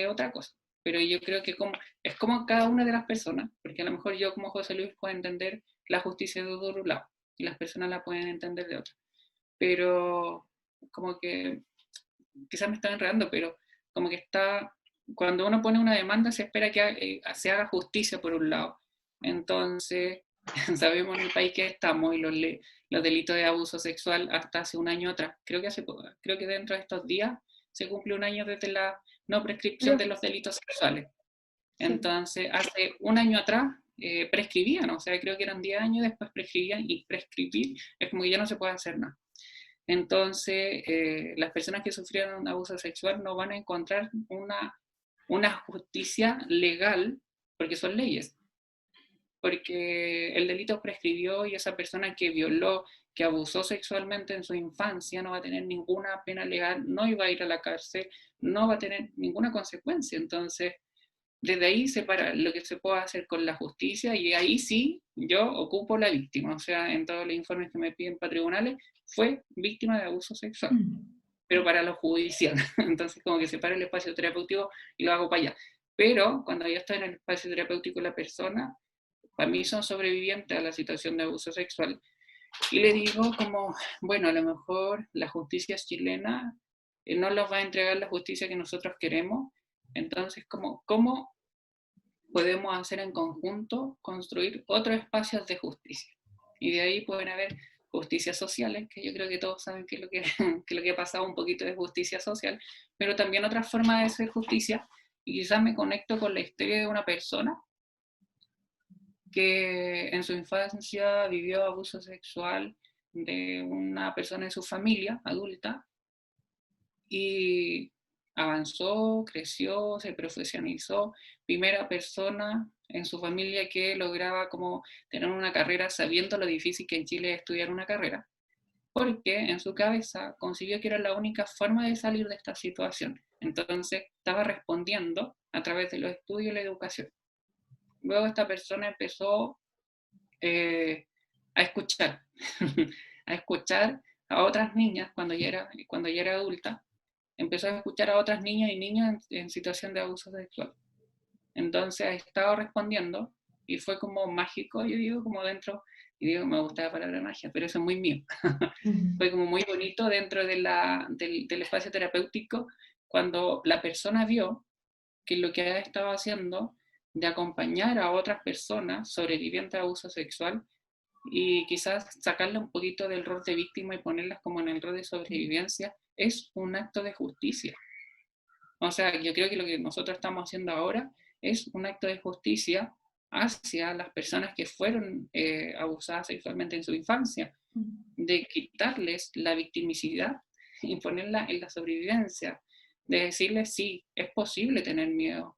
otra cosa. Pero yo creo que es como cada una de las personas, porque a lo mejor yo como José Luis puedo entender la justicia de otro lado y las personas la pueden entender de otro. Pero como que, quizás me estaba enredando, pero como que está, cuando uno pone una demanda se espera que se haga justicia por un lado. Entonces, sabemos en el país que estamos y los delitos de abuso sexual hasta hace un año atrás. Creo que dentro de estos días se cumple un año desde la no prescripción de los delitos sexuales. Entonces, hace un año atrás prescribían, o sea, creo que eran 10 años, después prescribían y prescribir es como que ya no se puede hacer nada. Entonces, las personas que sufrieron abuso sexual no van a encontrar una justicia legal, porque son leyes, porque el delito prescribió y esa persona que violó, que abusó sexualmente en su infancia no va a tener ninguna pena legal, no iba a ir a la cárcel, no va a tener ninguna consecuencia. Entonces, desde ahí separa lo que se puede hacer con la justicia y ahí sí yo ocupo la víctima, o sea, en todos los informes que me piden para tribunales, fue víctima de abuso sexual, pero para lo judicial. Entonces como que separo el espacio terapéutico y lo hago para allá. Pero cuando ya está en el espacio terapéutico la persona, para mí son sobrevivientes a la situación de abuso sexual. Y le digo como, bueno, a lo mejor la justicia chilena no nos va a entregar la justicia que nosotros queremos. Entonces, ¿cómo podemos hacer en conjunto, construir otros espacios de justicia? Y de ahí pueden haber justicias sociales, que yo creo que todos saben que lo que ha pasado un poquito de justicia social, pero también otras formas de hacer justicia. Y quizás me conecto con la historia de una persona que en su infancia vivió abuso sexual de una persona en su familia adulta y avanzó, creció, se profesionalizó, primera persona en su familia que lograba como tener una carrera sabiendo lo difícil que en Chile es estudiar una carrera, porque en su cabeza concibió que era la única forma de salir de esta situación. Entonces estaba respondiendo a través de los estudios y la educación. Luego esta persona empezó a escuchar, a escuchar a otras niñas cuando ya era adulta, empezó a escuchar a otras niñas y niños en situación de abuso sexual. Entonces ha estado respondiendo y fue como mágico, yo digo, como dentro, y digo, me gusta la palabra magia, pero eso es muy mío. Fue como muy bonito dentro del espacio terapéutico cuando la persona vio que lo que ha estado haciendo de acompañar a otras personas sobrevivientes de abuso sexual y quizás sacarle un poquito del rol de víctima y ponerlas como en el rol de sobrevivencia, es un acto de justicia. O sea, yo creo que lo que nosotros estamos haciendo ahora es un acto de justicia hacia las personas que fueron abusadas sexualmente en su infancia, de quitarles la victimicidad y ponerla en la sobrevivencia, de decirles sí, es posible tener miedo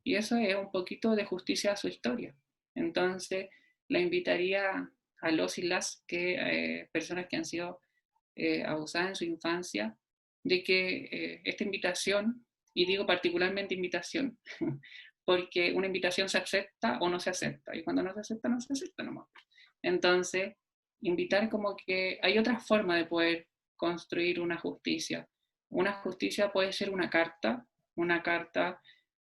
y eso es un poquito de justicia a su historia. Entonces, la invitaría a los y las personas que han sido abusadas en su infancia, de que esta invitación, y digo particularmente invitación, porque una invitación se acepta o no se acepta, y cuando no se acepta, no se acepta nomás. Entonces, invitar como que hay otra forma de poder construir una justicia. Una justicia puede ser una carta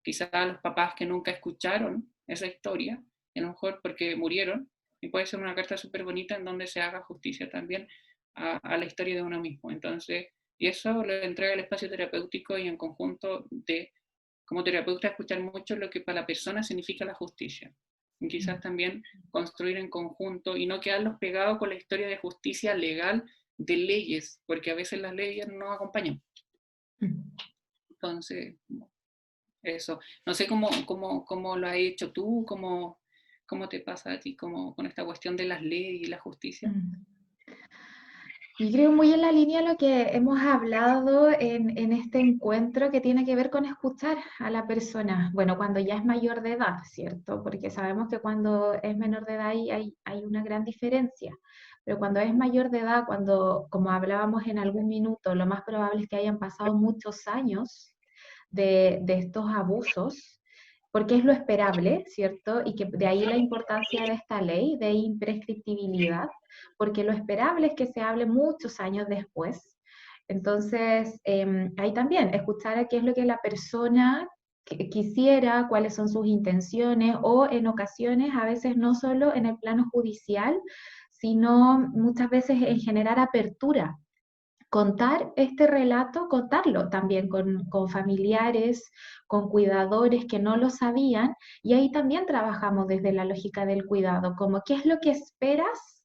quizá a los papás que nunca escucharon esa historia, a lo mejor porque murieron, y puede ser una carta súper bonita en donde se haga justicia también a la historia de uno mismo. Entonces, y eso lo entrega el espacio terapéutico y en conjunto de, como terapeuta, escuchar mucho lo que para la persona significa la justicia. Y quizás también construir en conjunto y no quedarlos pegados con la historia de justicia legal de leyes, porque a veces las leyes no acompañan. Entonces, eso. No sé cómo lo has hecho tú, cómo te pasa a ti con esta cuestión de las leyes y la justicia. Y creo muy en la línea lo que hemos hablado en este encuentro que tiene que ver con escuchar a la persona, bueno, cuando ya es mayor de edad, ¿cierto? Porque sabemos que cuando es menor de edad hay una gran diferencia, pero cuando es mayor de edad, cuando, como hablábamos en algún minuto, lo más probable es que hayan pasado muchos años de estos abusos, porque es lo esperable, ¿cierto? Y que de ahí la importancia de esta ley de imprescriptibilidad, porque lo esperable es que se hable muchos años después. Entonces, ahí también, escuchar a qué es lo que la persona quisiera, cuáles son sus intenciones, o en ocasiones, a veces no solo en el plano judicial, sino muchas veces en generar apertura, contar este relato, contarlo también con familiares, con cuidadores que no lo sabían, y ahí también trabajamos desde la lógica del cuidado, como qué es lo que esperas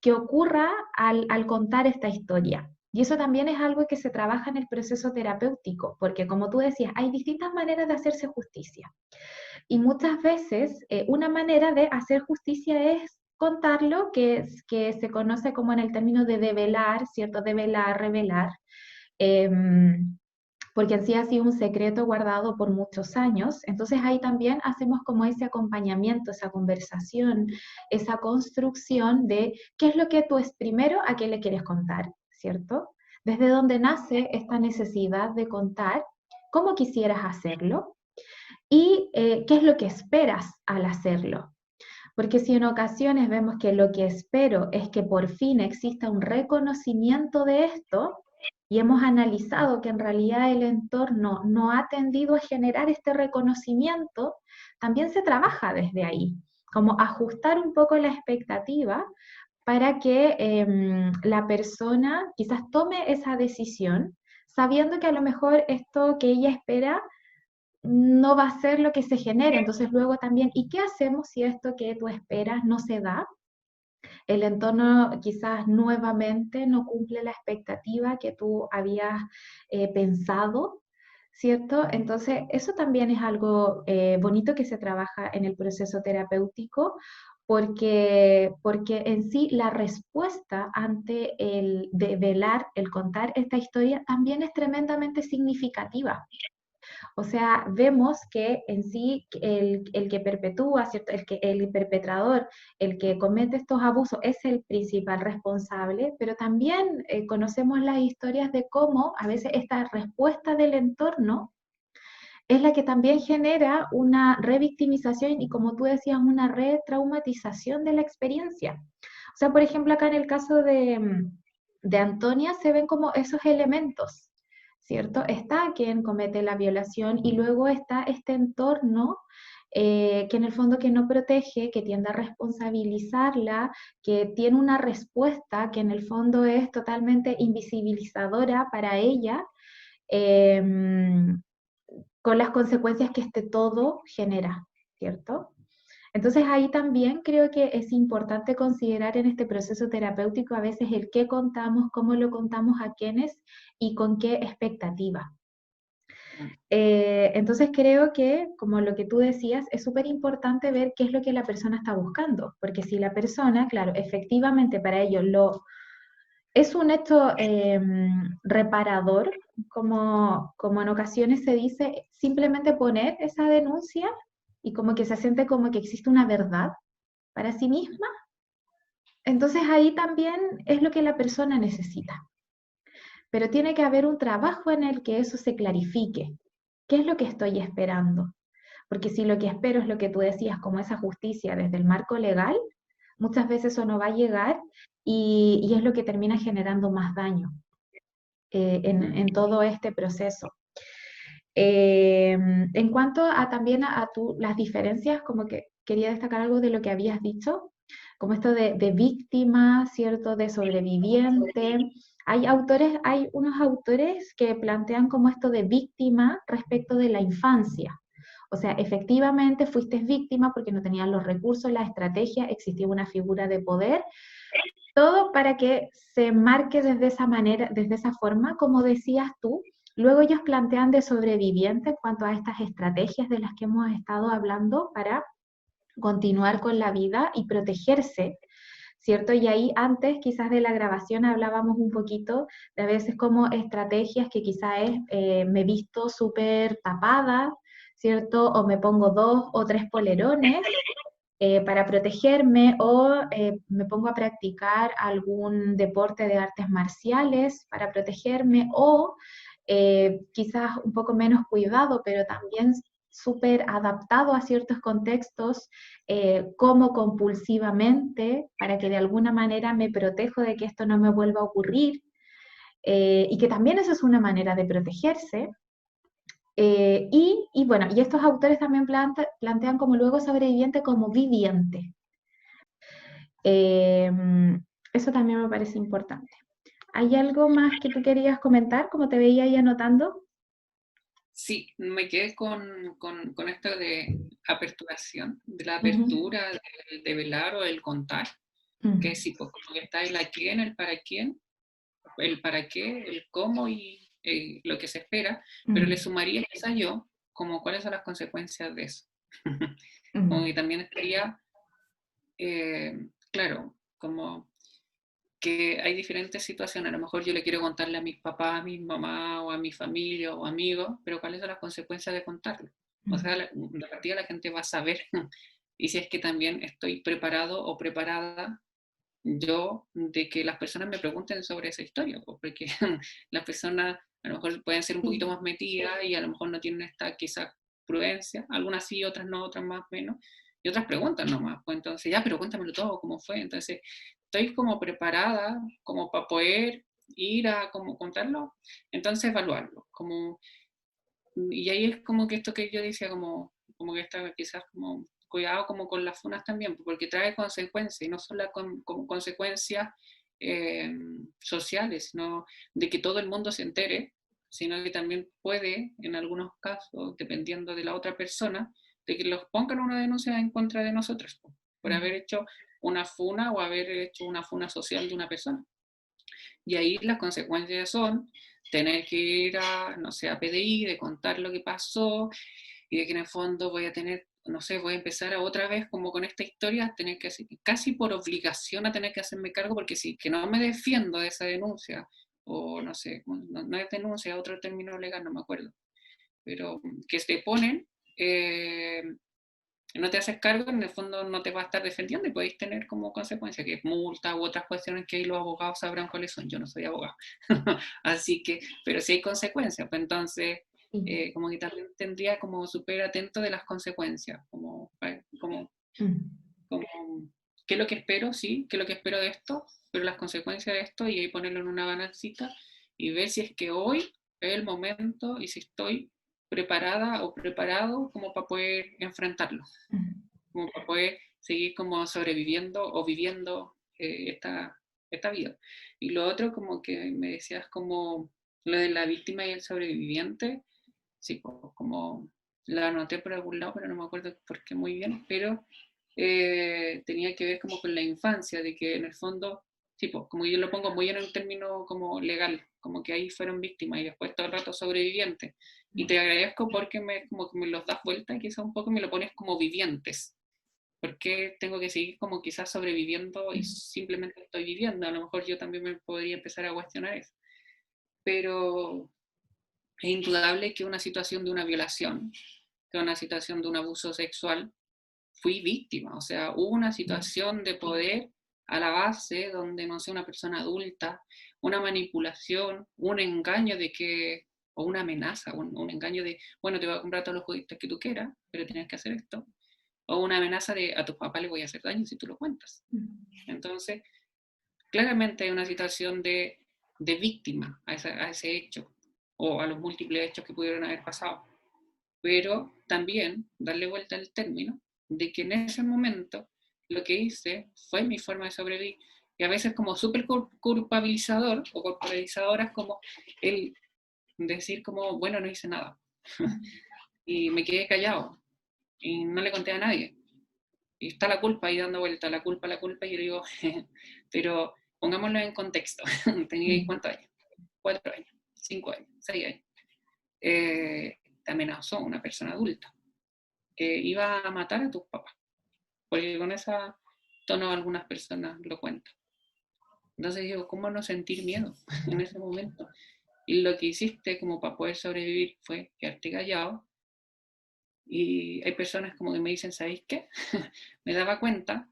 que ocurra al contar esta historia. Y eso también es algo que se trabaja en el proceso terapéutico, porque como tú decías, hay distintas maneras de hacerse justicia. Y muchas veces una manera de hacer justicia es contarlo, que se conoce como en el término de develar, ¿cierto? Develar, revelar, eh, porque en sí ha sido un secreto guardado por muchos años. Entonces ahí también hacemos como ese acompañamiento, esa conversación, esa construcción de qué es lo que tú es primero, a qué le quieres contar, ¿cierto? Desde dónde nace esta necesidad de contar, cómo quisieras hacerlo, y qué es lo que esperas al hacerlo. Porque si en ocasiones vemos que lo que espero es que por fin exista un reconocimiento de esto, y hemos analizado que en realidad el entorno no ha tendido a generar este reconocimiento, también se trabaja desde ahí, como ajustar un poco la expectativa para que la persona quizás tome esa decisión, sabiendo que a lo mejor esto que ella espera no va a ser lo que se genere. Entonces luego también, ¿y qué hacemos si esto que tú esperas no se da? El entorno quizás nuevamente no cumple la expectativa que tú habías pensado, ¿cierto? Entonces eso también es algo bonito que se trabaja en el proceso terapéutico. Porque en sí la respuesta ante el develar, el contar esta historia, también es tremendamente significativa. O sea, vemos que en sí el que perpetúa, ¿cierto? El perpetrador, el que comete estos abusos es el principal responsable, pero también conocemos las historias de cómo a veces esta respuesta del entorno es la que también genera una revictimización y, como tú decías, una retraumatización de la experiencia. O sea, por ejemplo, acá en el caso de Antonia se ven como esos elementos, ¿cierto? Está quien comete la violación y luego está este entorno que en el fondo que no protege, que tiende a responsabilizarla, que tiene una respuesta que en el fondo es totalmente invisibilizadora para ella, eh, con las consecuencias que este todo genera, ¿cierto? Entonces ahí también creo que es importante considerar en este proceso terapéutico a veces el qué contamos, cómo lo contamos, a quiénes y con qué expectativa. Entonces creo que, como lo que tú decías, es súper importante ver qué es lo que la persona está buscando, porque si la persona, claro, efectivamente para ello es un hecho reparador, como en ocasiones se dice, simplemente poner esa denuncia y como que se siente como que existe una verdad para sí misma. Entonces ahí también es lo que la persona necesita. Pero tiene que haber un trabajo en el que eso se clarifique. ¿Qué es lo que estoy esperando? Porque si lo que espero es lo que tú decías, como esa justicia desde el marco legal, muchas veces eso no va a llegar y es lo que termina generando más daño en todo este proceso. En cuanto a también las diferencias, como que quería destacar algo de lo que habías dicho, como esto de víctima, ¿cierto? De sobreviviente. Hay unos autores que plantean como esto de víctima respecto de la infancia. O sea, efectivamente fuiste víctima porque no tenías los recursos, la estrategia, existía una figura de poder, todo para que se marque desde esa manera, desde esa forma, como decías tú. Luego ellos plantean de sobreviviente en cuanto a estas estrategias de las que hemos estado hablando para continuar con la vida y protegerse, ¿cierto? Y ahí antes quizás de la grabación hablábamos un poquito de a veces como estrategias que quizás es, me he visto súper tapada, ¿cierto? O me pongo 2 o 3 polerones para protegerme o me pongo a practicar algún deporte de artes marciales para protegerme o quizás un poco menos cuidado, pero también súper adaptado a ciertos contextos, como compulsivamente para que de alguna manera me protejo de que esto no me vuelva a ocurrir, y que también eso es una manera de protegerse. Y bueno, y estos autores también plantean como luego sobreviviente como viviente. Eh, Eso también me parece importante. ¿Hay algo más que tú querías comentar, como te veía ahí anotando? Sí, me quedé con esto de aperturación, de la Ujú, apertura, de velar o el contar, que mm, sí, pues como que está el a quién, el para qué, el cómo y lo que se espera, pero le mm, sumaría quizás yo como cuáles son las consecuencias de eso. Como que mm, también estaría, claro, como que hay diferentes situaciones. A lo mejor yo le quiero contarle a mis papás, a mi mamá o a mi familia o amigos, pero ¿cuáles son las consecuencias de contarlo? O sea, mm, la partida la gente va a saber y si es que también estoy preparado o preparada yo de que las personas me pregunten sobre esa historia, pues, porque las personas a lo mejor pueden ser un poquito sí. más metidas y a lo mejor no tienen esta quizás prudencia, algunas sí, otras no, otras más menos, y otras preguntan nomás, pues entonces, ya, pero cuéntamelo todo, cómo fue, entonces, estoy como preparada como para poder ir a como contarlo, entonces evaluarlo, como, y ahí es como que esto que yo decía, como que está quizás como cuidado como con las funas también, porque trae consecuencias, y no solo como consecuencias sociales, sino de que todo el mundo se entere, sino que también puede, en algunos casos, dependiendo de la otra persona, de que los pongan una denuncia en contra de nosotros, por haber Mm, hecho una funa o haber hecho una funa social de una persona. Y ahí las consecuencias son tener que ir a, no sé, a PDI, de contar lo que pasó y de que en el fondo voy a tener, no sé, voy a empezar a otra vez como con esta historia, tener que, casi por obligación a tener que hacerme cargo, porque si que no me defiendo de esa denuncia, o no sé, no es denuncia, otro término legal, no me acuerdo, pero que se ponen, no te haces cargo, en el fondo no te va a estar defendiendo y podéis tener como consecuencia que es multa u otras cuestiones que ahí los abogados sabrán cuáles son. Yo no soy abogado. Así que, pero sí hay consecuencias, pues entonces, sí. como que también tendría como súper atento de las consecuencias, Mm, como, qué es lo que espero, sí, qué es lo que espero de esto, pero las consecuencias de esto y ahí ponerlo en una balancita y ver si es que hoy es el momento y si estoy preparada o preparado como para poder enfrentarlo, mm, como para poder seguir como sobreviviendo o viviendo esta vida. Y lo otro, como que me decías, como lo de la víctima y el sobreviviente, sí, como la anoté por algún lado, pero no me acuerdo por qué muy bien, pero tenía que ver como con la infancia, de que en el fondo, sí, pues, como yo lo pongo muy en un término como legal, como que ahí fueron víctimas y después todo el rato sobrevivientes. Y te agradezco porque como que me los das vuelta y quizá un poco me lo pones como vivientes, ¿Por qué tengo que seguir como quizás sobreviviendo y simplemente estoy viviendo? A lo mejor yo también me podría empezar a cuestionar eso. Pero es indudable que una situación de una violación, que una situación de un abuso sexual, fui víctima. O sea, hubo una situación de poder a la base donde, no sé, una persona adulta, una manipulación, un engaño de que, o una amenaza, un engaño de, bueno, te voy a comprar todos los juguetes que tú quieras, pero tienes que hacer esto. O una amenaza de, a tu papá le voy a hacer daño si tú lo cuentas. Entonces, claramente hay una situación de víctima a ese hecho, o a los múltiples hechos que pudieron haber pasado. Pero también darle vuelta al término de que en ese momento lo que hice fue mi forma de sobrevivir. Y a veces como súper culpabilizador o corporalizadora es como el decir como, bueno, no hice nada. Y me quedé callado y no le conté a nadie. Y está la culpa ahí dando vuelta, la culpa, y yo digo, pero pongámoslo en contexto. Tenía cuántos años, 4 años, 5 años, 6 años. Te amenazó una persona adulta que iba a matar a tus papás, porque con ese tono algunas personas lo cuentan. Entonces digo, ¿cómo no sentir miedo en ese momento? Y lo que hiciste como para poder sobrevivir fue quedarte callado. Y hay personas como que me dicen, ¿sabéis qué? Me daba cuenta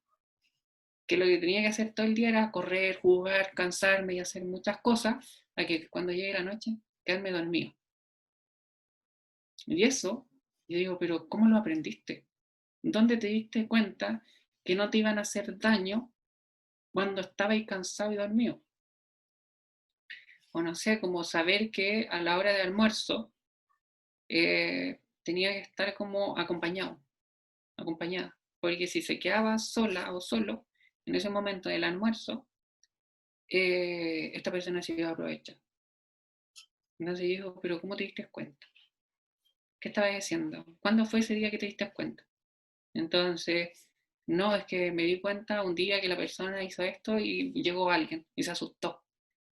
que lo que tenía que hacer todo el día era correr, jugar, cansarme y hacer muchas cosas, a que cuando llegue la noche, quedarme dormido. Y eso, yo digo, pero ¿cómo lo aprendiste? ¿Dónde te diste cuenta que no te iban a hacer daño cuando estabais cansado y dormido? O no sé, como saber que a la hora de almuerzo tenía que estar como acompañada, porque si se quedaba sola o solo en ese momento del almuerzo, esta persona se iba a aprovechar. Entonces dijo, pero ¿cómo te diste cuenta? ¿Qué estabas haciendo? ¿Cuándo fue ese día que te diste cuenta? Entonces, no, es que me di cuenta un día que la persona hizo esto y llegó alguien y se asustó.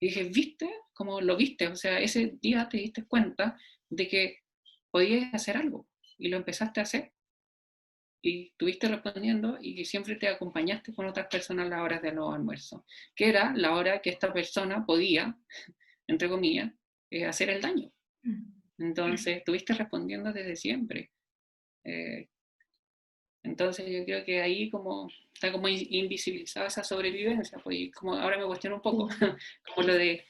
Y dije, ¿viste? ¿Cómo lo viste? O sea, ese día te diste cuenta de que podías hacer algo y lo empezaste a hacer y estuviste respondiendo y siempre te acompañaste con otras personas a las horas de los almuerzos, que era la hora que esta persona podía, entre comillas, hacer el daño. Entonces, estuviste respondiendo desde siempre. Eh, entonces, yo creo que ahí como está como invisibilizada esa sobrevivencia, pues como ahora me cuestiono un poco, Sí. como lo de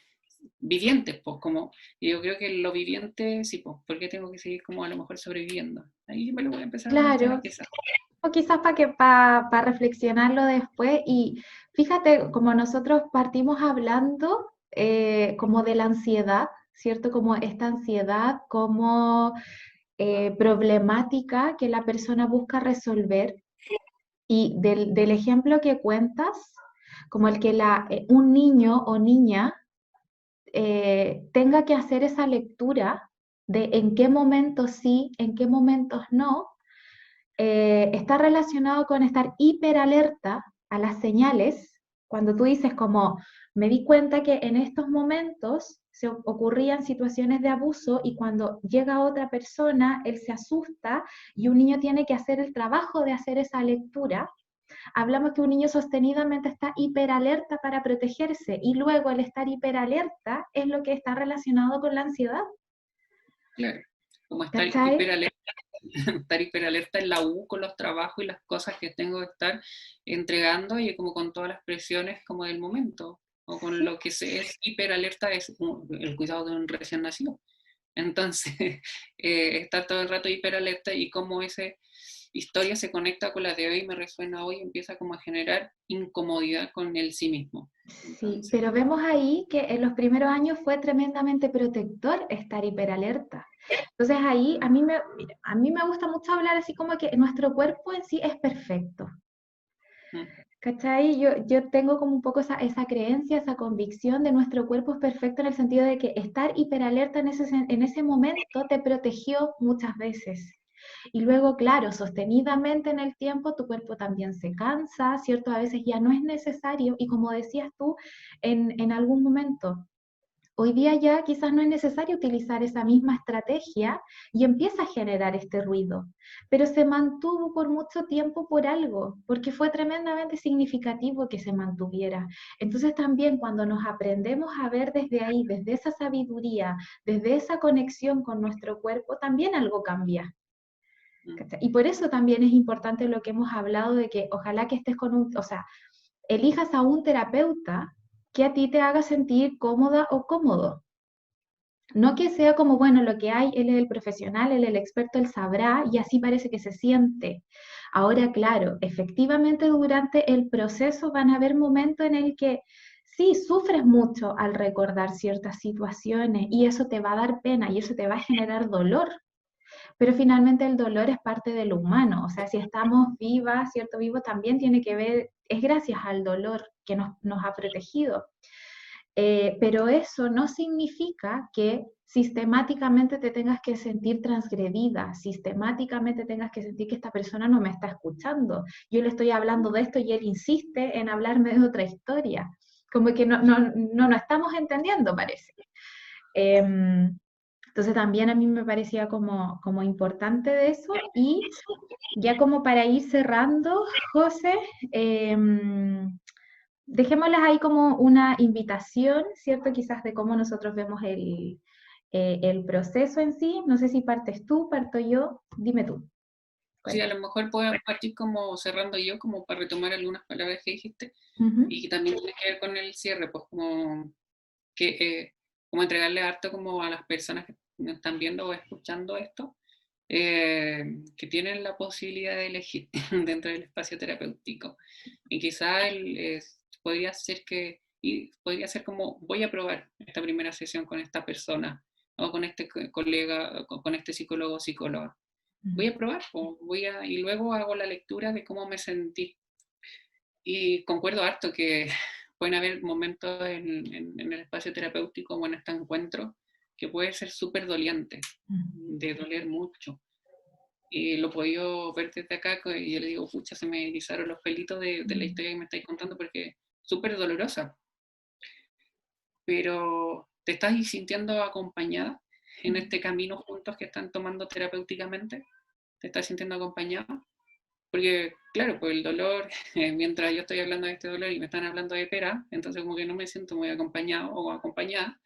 vivientes, pues como, y yo creo que lo viviente, sí, pues, ¿por qué tengo que seguir como a lo mejor sobreviviendo? Ahí me lo voy a empezar a cuestionar Claro, quizás. o quizás para reflexionarlo después. Y fíjate, como nosotros partimos hablando como de la ansiedad, ¿cierto? Como esta ansiedad como problemática que la persona busca resolver. Y del ejemplo que cuentas, como el que un niño o niña tenga que hacer esa lectura de en qué momentos sí, en qué momentos no, está relacionado con estar hiperalerta a las señales. Cuando tú dices como, me di cuenta que en estos momentos se ocurrían situaciones de abuso y cuando llega otra persona, él se asusta y un niño tiene que hacer el trabajo de hacer esa lectura. Hablamos que un niño sostenidamente está hiperalerta para protegerse y luego el estar hiperalerta es lo que está relacionado con la ansiedad. Claro, como ¿Cachai? estar hiperalerta en la U con los trabajos y las cosas que tengo que estar entregando y como con todas las presiones como del momento, o con Sí. lo que se es hiperalerta es el cuidado de un recién nacido. Entonces, estar todo el rato hiperalerta y cómo esa historia se conecta con la de hoy, me resuena hoy, empieza como a generar incomodidad con el sí mismo. Sí, Entonces, pero vemos ahí que en los primeros años fue tremendamente protector estar hiperalerta. Entonces ahí a mí me gusta mucho hablar así como que nuestro cuerpo en sí es perfecto. mm, ¿Cachai? Yo tengo como un poco esa creencia, esa convicción de nuestro cuerpo es perfecto en el sentido de que estar hiperalerta en ese momento te protegió muchas veces. Y luego, claro, sostenidamente en el tiempo tu cuerpo también se cansa, ¿cierto? A veces ya no es necesario y como decías tú en algún momento, Hoy día ya quizás no es necesario utilizar esa misma estrategia y empieza a generar este ruido, pero se mantuvo por mucho tiempo por algo, porque fue tremendamente significativo que se mantuviera. Entonces también cuando nos aprendemos a ver desde ahí, desde esa sabiduría, desde esa conexión con nuestro cuerpo, también algo cambia. Y por eso también es importante lo que hemos hablado de que ojalá que estés con un, o sea, elijas a un terapeuta que a ti te haga sentir cómoda o cómodo. No que sea como, bueno, lo que hay, él es el profesional, él es el experto, él sabrá y así parece que se siente. Ahora, claro, efectivamente durante el proceso van a haber momentos en el que sí, sufres mucho al recordar ciertas situaciones y eso te va a dar pena y eso te va a generar dolor, pero finalmente el dolor es parte de lo humano, o sea, si estamos vivas, cierto, vivo también tiene que ver, es gracias al dolor que nos ha protegido. Pero eso no significa que sistemáticamente te tengas que sentir transgredida, sistemáticamente tengas que sentir que esta persona no me está escuchando. Yo le estoy hablando de esto y él insiste en hablarme de otra historia. Como que no estamos entendiendo, parece. Entonces también a mí me parecía como importante de eso y ya como para ir cerrando, José, dejémoslas ahí como una invitación, ¿cierto? Quizás de cómo nosotros vemos el proceso en sí. No sé si partes tú, parto yo, dime tú. Sí, a Cuenta. lo mejor puedo partir como cerrando yo, como para retomar algunas palabras que dijiste, Ujú, y que también tiene que ver con el cierre, pues que, como entregarle harto como a las personas que nos están viendo o escuchando esto, que tienen la posibilidad de elegir dentro del espacio terapéutico. Y quizá podría ser que, y podría ser como, voy a probar esta primera sesión con esta persona, o con este colega, o con este psicólogo o psicóloga. Voy a probar, o y luego hago la lectura de cómo me sentí. Y concuerdo harto que pueden haber momentos en el espacio terapéutico o en este encuentro que puede ser súper doliente, ujú, de doler mucho. Y lo he podido ver desde acá y yo le digo, pucha, se me erizaron los pelitos de la historia que me estáis contando porque es súper dolorosa. Pero ¿te estás sintiendo acompañada en este camino juntos que están tomando terapéuticamente? ¿Te estás sintiendo acompañada? Porque, claro, pues el dolor, mientras yo estoy hablando de este dolor y me están hablando de pera, entonces como que no me siento muy acompañado o acompañada,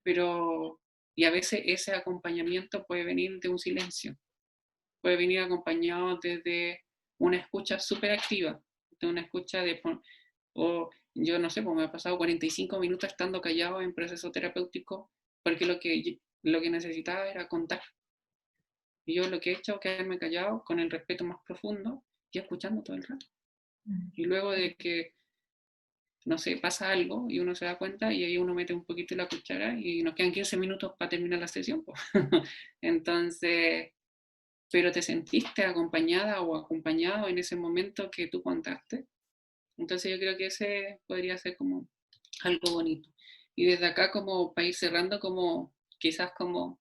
pero, y a veces ese acompañamiento puede venir de un silencio, puede venir acompañado desde una escucha súper activa, de una escucha o yo no sé, pues me ha pasado 45 minutos estando callado en proceso terapéutico, porque lo que necesitaba era contar. Y yo lo que he hecho es quedarme callado con el respeto más profundo y escuchando todo el rato. Y luego de que, no sé, pasa algo y uno se da cuenta y ahí uno mete un poquito la cuchara y nos quedan 15 minutos para terminar la sesión. Pues. Entonces, pero te sentiste acompañada o acompañado en ese momento que tú contaste. Entonces yo creo que ese podría ser como algo bonito. Y desde acá como para ir cerrando, como quizás como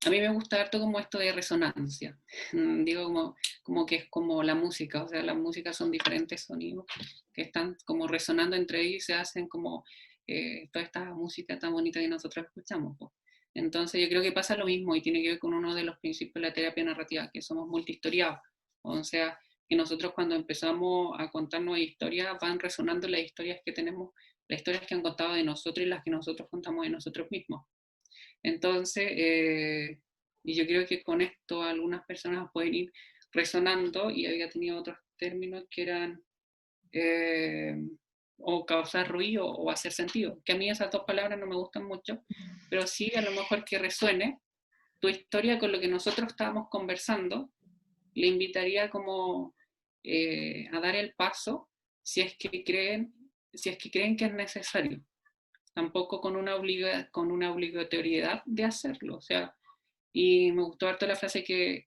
a mí me gusta harto como esto de resonancia. Digo como que es como la música, o sea, las músicas son diferentes sonidos que están como resonando entre ellos y se hacen como toda esta música tan bonita que nosotros escuchamos. Po. Entonces yo creo que pasa lo mismo y tiene que ver con uno de los principios de la terapia narrativa, que somos multihistoriados. O sea, que nosotros cuando empezamos a contarnos historias van resonando las historias que tenemos, las historias que han contado de nosotros y las que nosotros contamos de nosotros mismos. Entonces, y yo creo que con esto algunas personas pueden ir resonando y había tenido otros términos que eran eh, o causar ruido o hacer sentido, que a mí esas dos palabras no me gustan mucho, pero sí a lo mejor que resuene tu historia con lo que nosotros estábamos conversando, le invitaría como a dar el paso si es que creen, si es que creen que es necesario tampoco con una obligatoriedad de hacerlo. O sea, y me gustó harto la frase que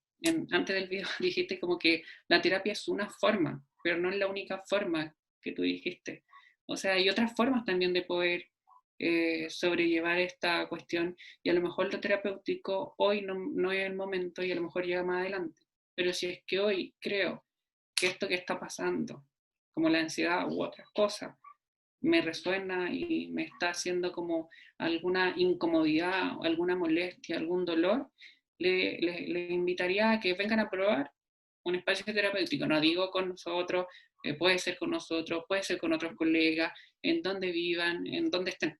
antes del video dijiste como que la terapia es una forma, pero no es la única forma que tú dijiste. O sea, hay otras formas también de poder sobrellevar esta cuestión y a lo mejor lo terapéutico hoy no es el momento y a lo mejor llega más adelante. Pero si es que hoy creo que esto que está pasando, como la ansiedad u otras cosas, me resuena y me está haciendo como alguna incomodidad, alguna molestia, algún dolor, le invitaría a que vengan a probar un espacio terapéutico. No digo con nosotros, puede ser con nosotros, puede ser con otros colegas, en donde vivan, en donde estén.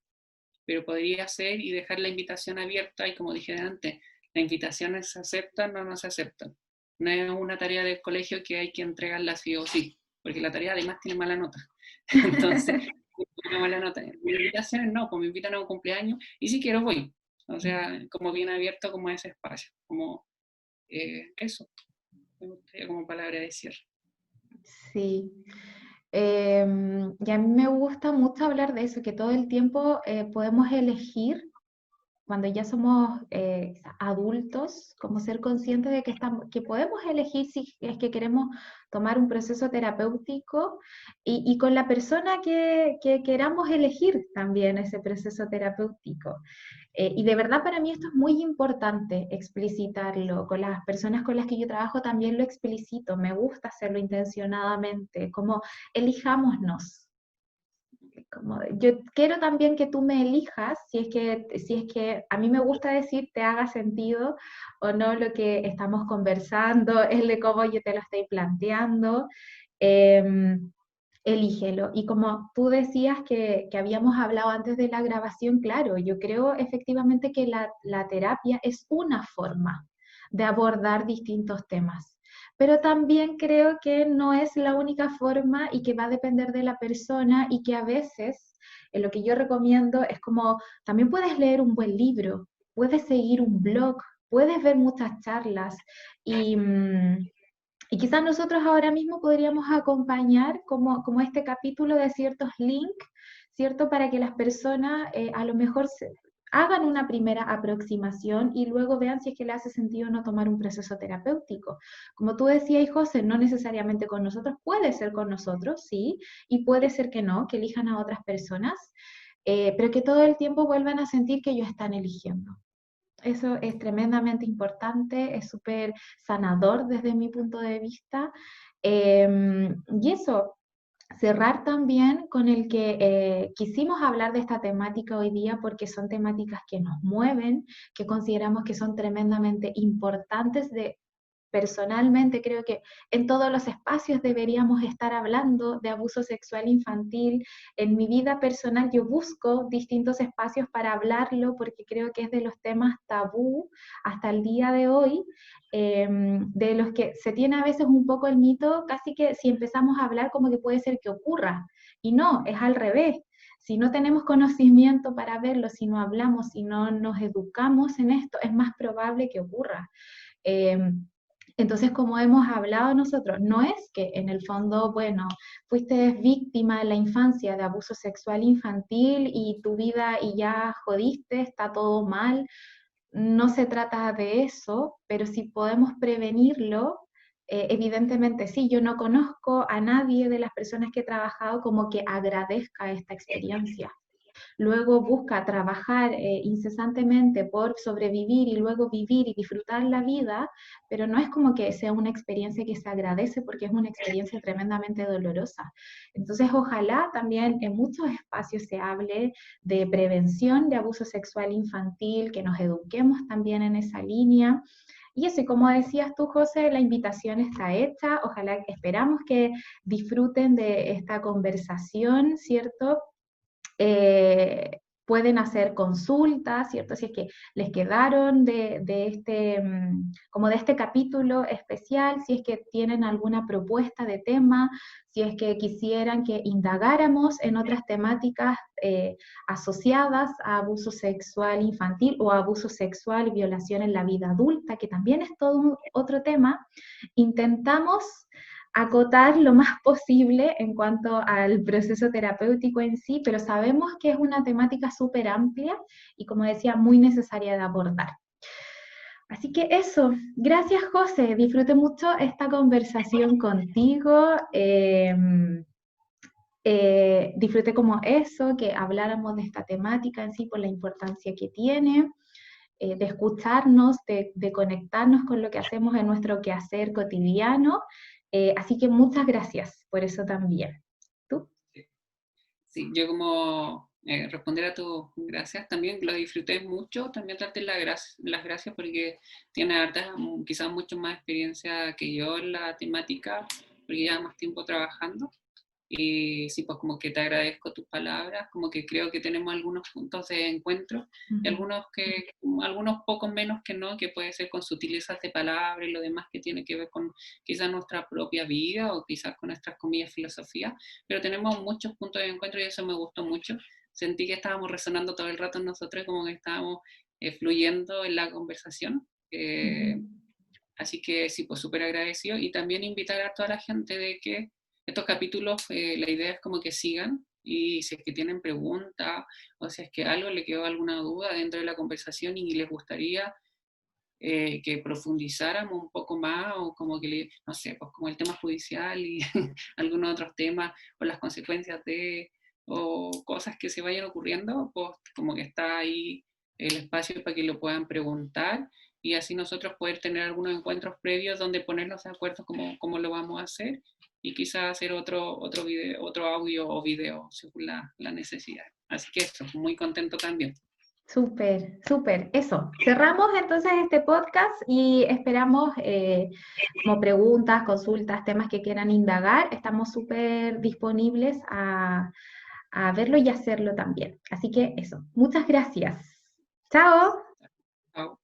Pero podría ser y dejar la invitación abierta y como dije antes, las invitaciones se aceptan o no se aceptan. No es una tarea del colegio que hay que entregarla sí o sí, porque la tarea además tiene mala nota. Entonces, una mala nota. Mis invitaciones no, pues me invitan a un cumpleaños y si quiero voy. O sea, como bien abierto como ese espacio, como eso, me gustaría como palabra de cierre. Sí. Y a mí me gusta mucho hablar de eso, que todo el tiempo podemos elegir cuando ya somos adultos, como ser conscientes de que, que podemos elegir si es que queremos tomar un proceso terapéutico y con la persona que queramos elegir también ese proceso terapéutico. Y de verdad para mí esto es muy importante explicitarlo. Con las personas con las que yo trabajo también lo explicito. Me gusta hacerlo intencionadamente, como elijámonos. Como, yo quiero también que tú me elijas, si es que a mí me gusta decir te haga sentido o no lo que estamos conversando, es de cómo yo te lo estoy planteando. Eh, Elígelo. Y como tú decías que habíamos hablado antes de la grabación, claro, yo creo efectivamente que la terapia es una forma de abordar distintos temas, pero también creo que no es la única forma y que va a depender de la persona y que a veces lo que yo recomiendo es como también puedes leer un buen libro, puedes seguir un blog, puedes ver muchas charlas y... y quizás nosotros ahora mismo podríamos acompañar como este capítulo de ciertos links, ¿cierto? Para que las personas a lo mejor hagan una primera aproximación y luego vean si es que le hace sentido no tomar un proceso terapéutico. Como tú decías, José, no necesariamente con nosotros, puede ser con nosotros, sí, y puede ser que no, que elijan a otras personas, pero que todo el tiempo vuelvan a sentir que ellos están eligiendo. Eso es tremendamente importante, es súper sanador desde mi punto de vista. Y eso, cerrar también con el que quisimos hablar de esta temática hoy día porque son temáticas que nos mueven, que consideramos que son tremendamente importantes de personalmente creo que en todos los espacios deberíamos estar hablando de abuso sexual infantil. En mi vida personal yo busco distintos espacios para hablarlo porque creo que es de los temas tabú hasta el día de hoy, de los que se tiene a veces un poco el mito, casi que si empezamos a hablar como que puede ser que ocurra. Y no, es al revés. Si no tenemos conocimiento para verlo, si no hablamos, si no nos educamos en esto, es más probable que ocurra. Eh, entonces, como hemos hablado nosotros, no es que en el fondo, bueno, fuiste víctima en la infancia de abuso sexual infantil y tu vida y ya jodiste, está todo mal. No se trata de eso, pero si podemos prevenirlo, evidentemente sí, yo no conozco a nadie de las personas que he trabajado como que agradezca esta experiencia. Luego busca trabajar incesantemente por sobrevivir y luego vivir y disfrutar la vida, pero no es como que sea una experiencia que se agradece porque es una experiencia tremendamente dolorosa. Entonces, ojalá también en muchos espacios se hable de prevención de abuso sexual infantil, que nos eduquemos también en esa línea. Y eso, y como decías tú, José, la invitación está hecha. Ojalá, esperamos que disfruten de esta conversación, ¿cierto? Pueden hacer consultas, ¿cierto? Si es que les quedaron de este, como de este capítulo especial, si es que tienen alguna propuesta de tema, si es que quisieran que indagáramos en otras temáticas asociadas a abuso sexual infantil o abuso sexual y violación en la vida adulta, que también es todo otro tema, intentamos acotar lo más posible en cuanto al proceso terapéutico en sí, pero sabemos que es una temática súper amplia y, como decía, muy necesaria de abordar. Así que eso, gracias José, disfruté mucho esta conversación contigo. Disfruté como eso, que habláramos de esta temática en sí por la importancia que tiene, de escucharnos, de conectarnos con lo que hacemos en nuestro quehacer cotidiano. Así que muchas gracias por eso también. ¿Tú? Sí, yo como responder a tus gracias, también lo disfruté mucho, también darte las gracias porque tienes harta, quizás mucho más experiencia que yo en la temática, porque ya más tiempo trabajando. Y sí, pues como que te agradezco tus palabras, como que creo que tenemos algunos puntos de encuentro y Ujú, algunos pocos menos que no, que puede ser con sutilezas de palabras y lo demás que tiene que ver con quizás nuestra propia vida o quizás con nuestras comillas filosofía, pero tenemos muchos puntos de encuentro y eso me gustó mucho. Sentí que estábamos resonando todo el rato nosotros, como que estábamos fluyendo en la conversación. ujú. Así que sí, pues súper agradecido y también invitar a toda la gente de que estos capítulos, la idea es como que sigan y si es que tienen preguntas o si es que algo le quedó alguna duda dentro de la conversación y les gustaría que profundizáramos un poco más o como que, no sé, pues como el tema judicial y algunos otros temas o las consecuencias de, o cosas que se vayan ocurriendo, pues como que está ahí el espacio para que lo puedan preguntar y así nosotros poder tener algunos encuentros previos donde ponernos de acuerdo cómo lo vamos a hacer y quizás hacer otro video, otro audio o video según la necesidad. Así que eso, muy contento también. Súper, súper. Eso. Cerramos entonces este podcast y esperamos como preguntas, consultas, temas que quieran indagar. Estamos súper disponibles a verlo y hacerlo también. Así que eso. Muchas gracias. Chao. Chao.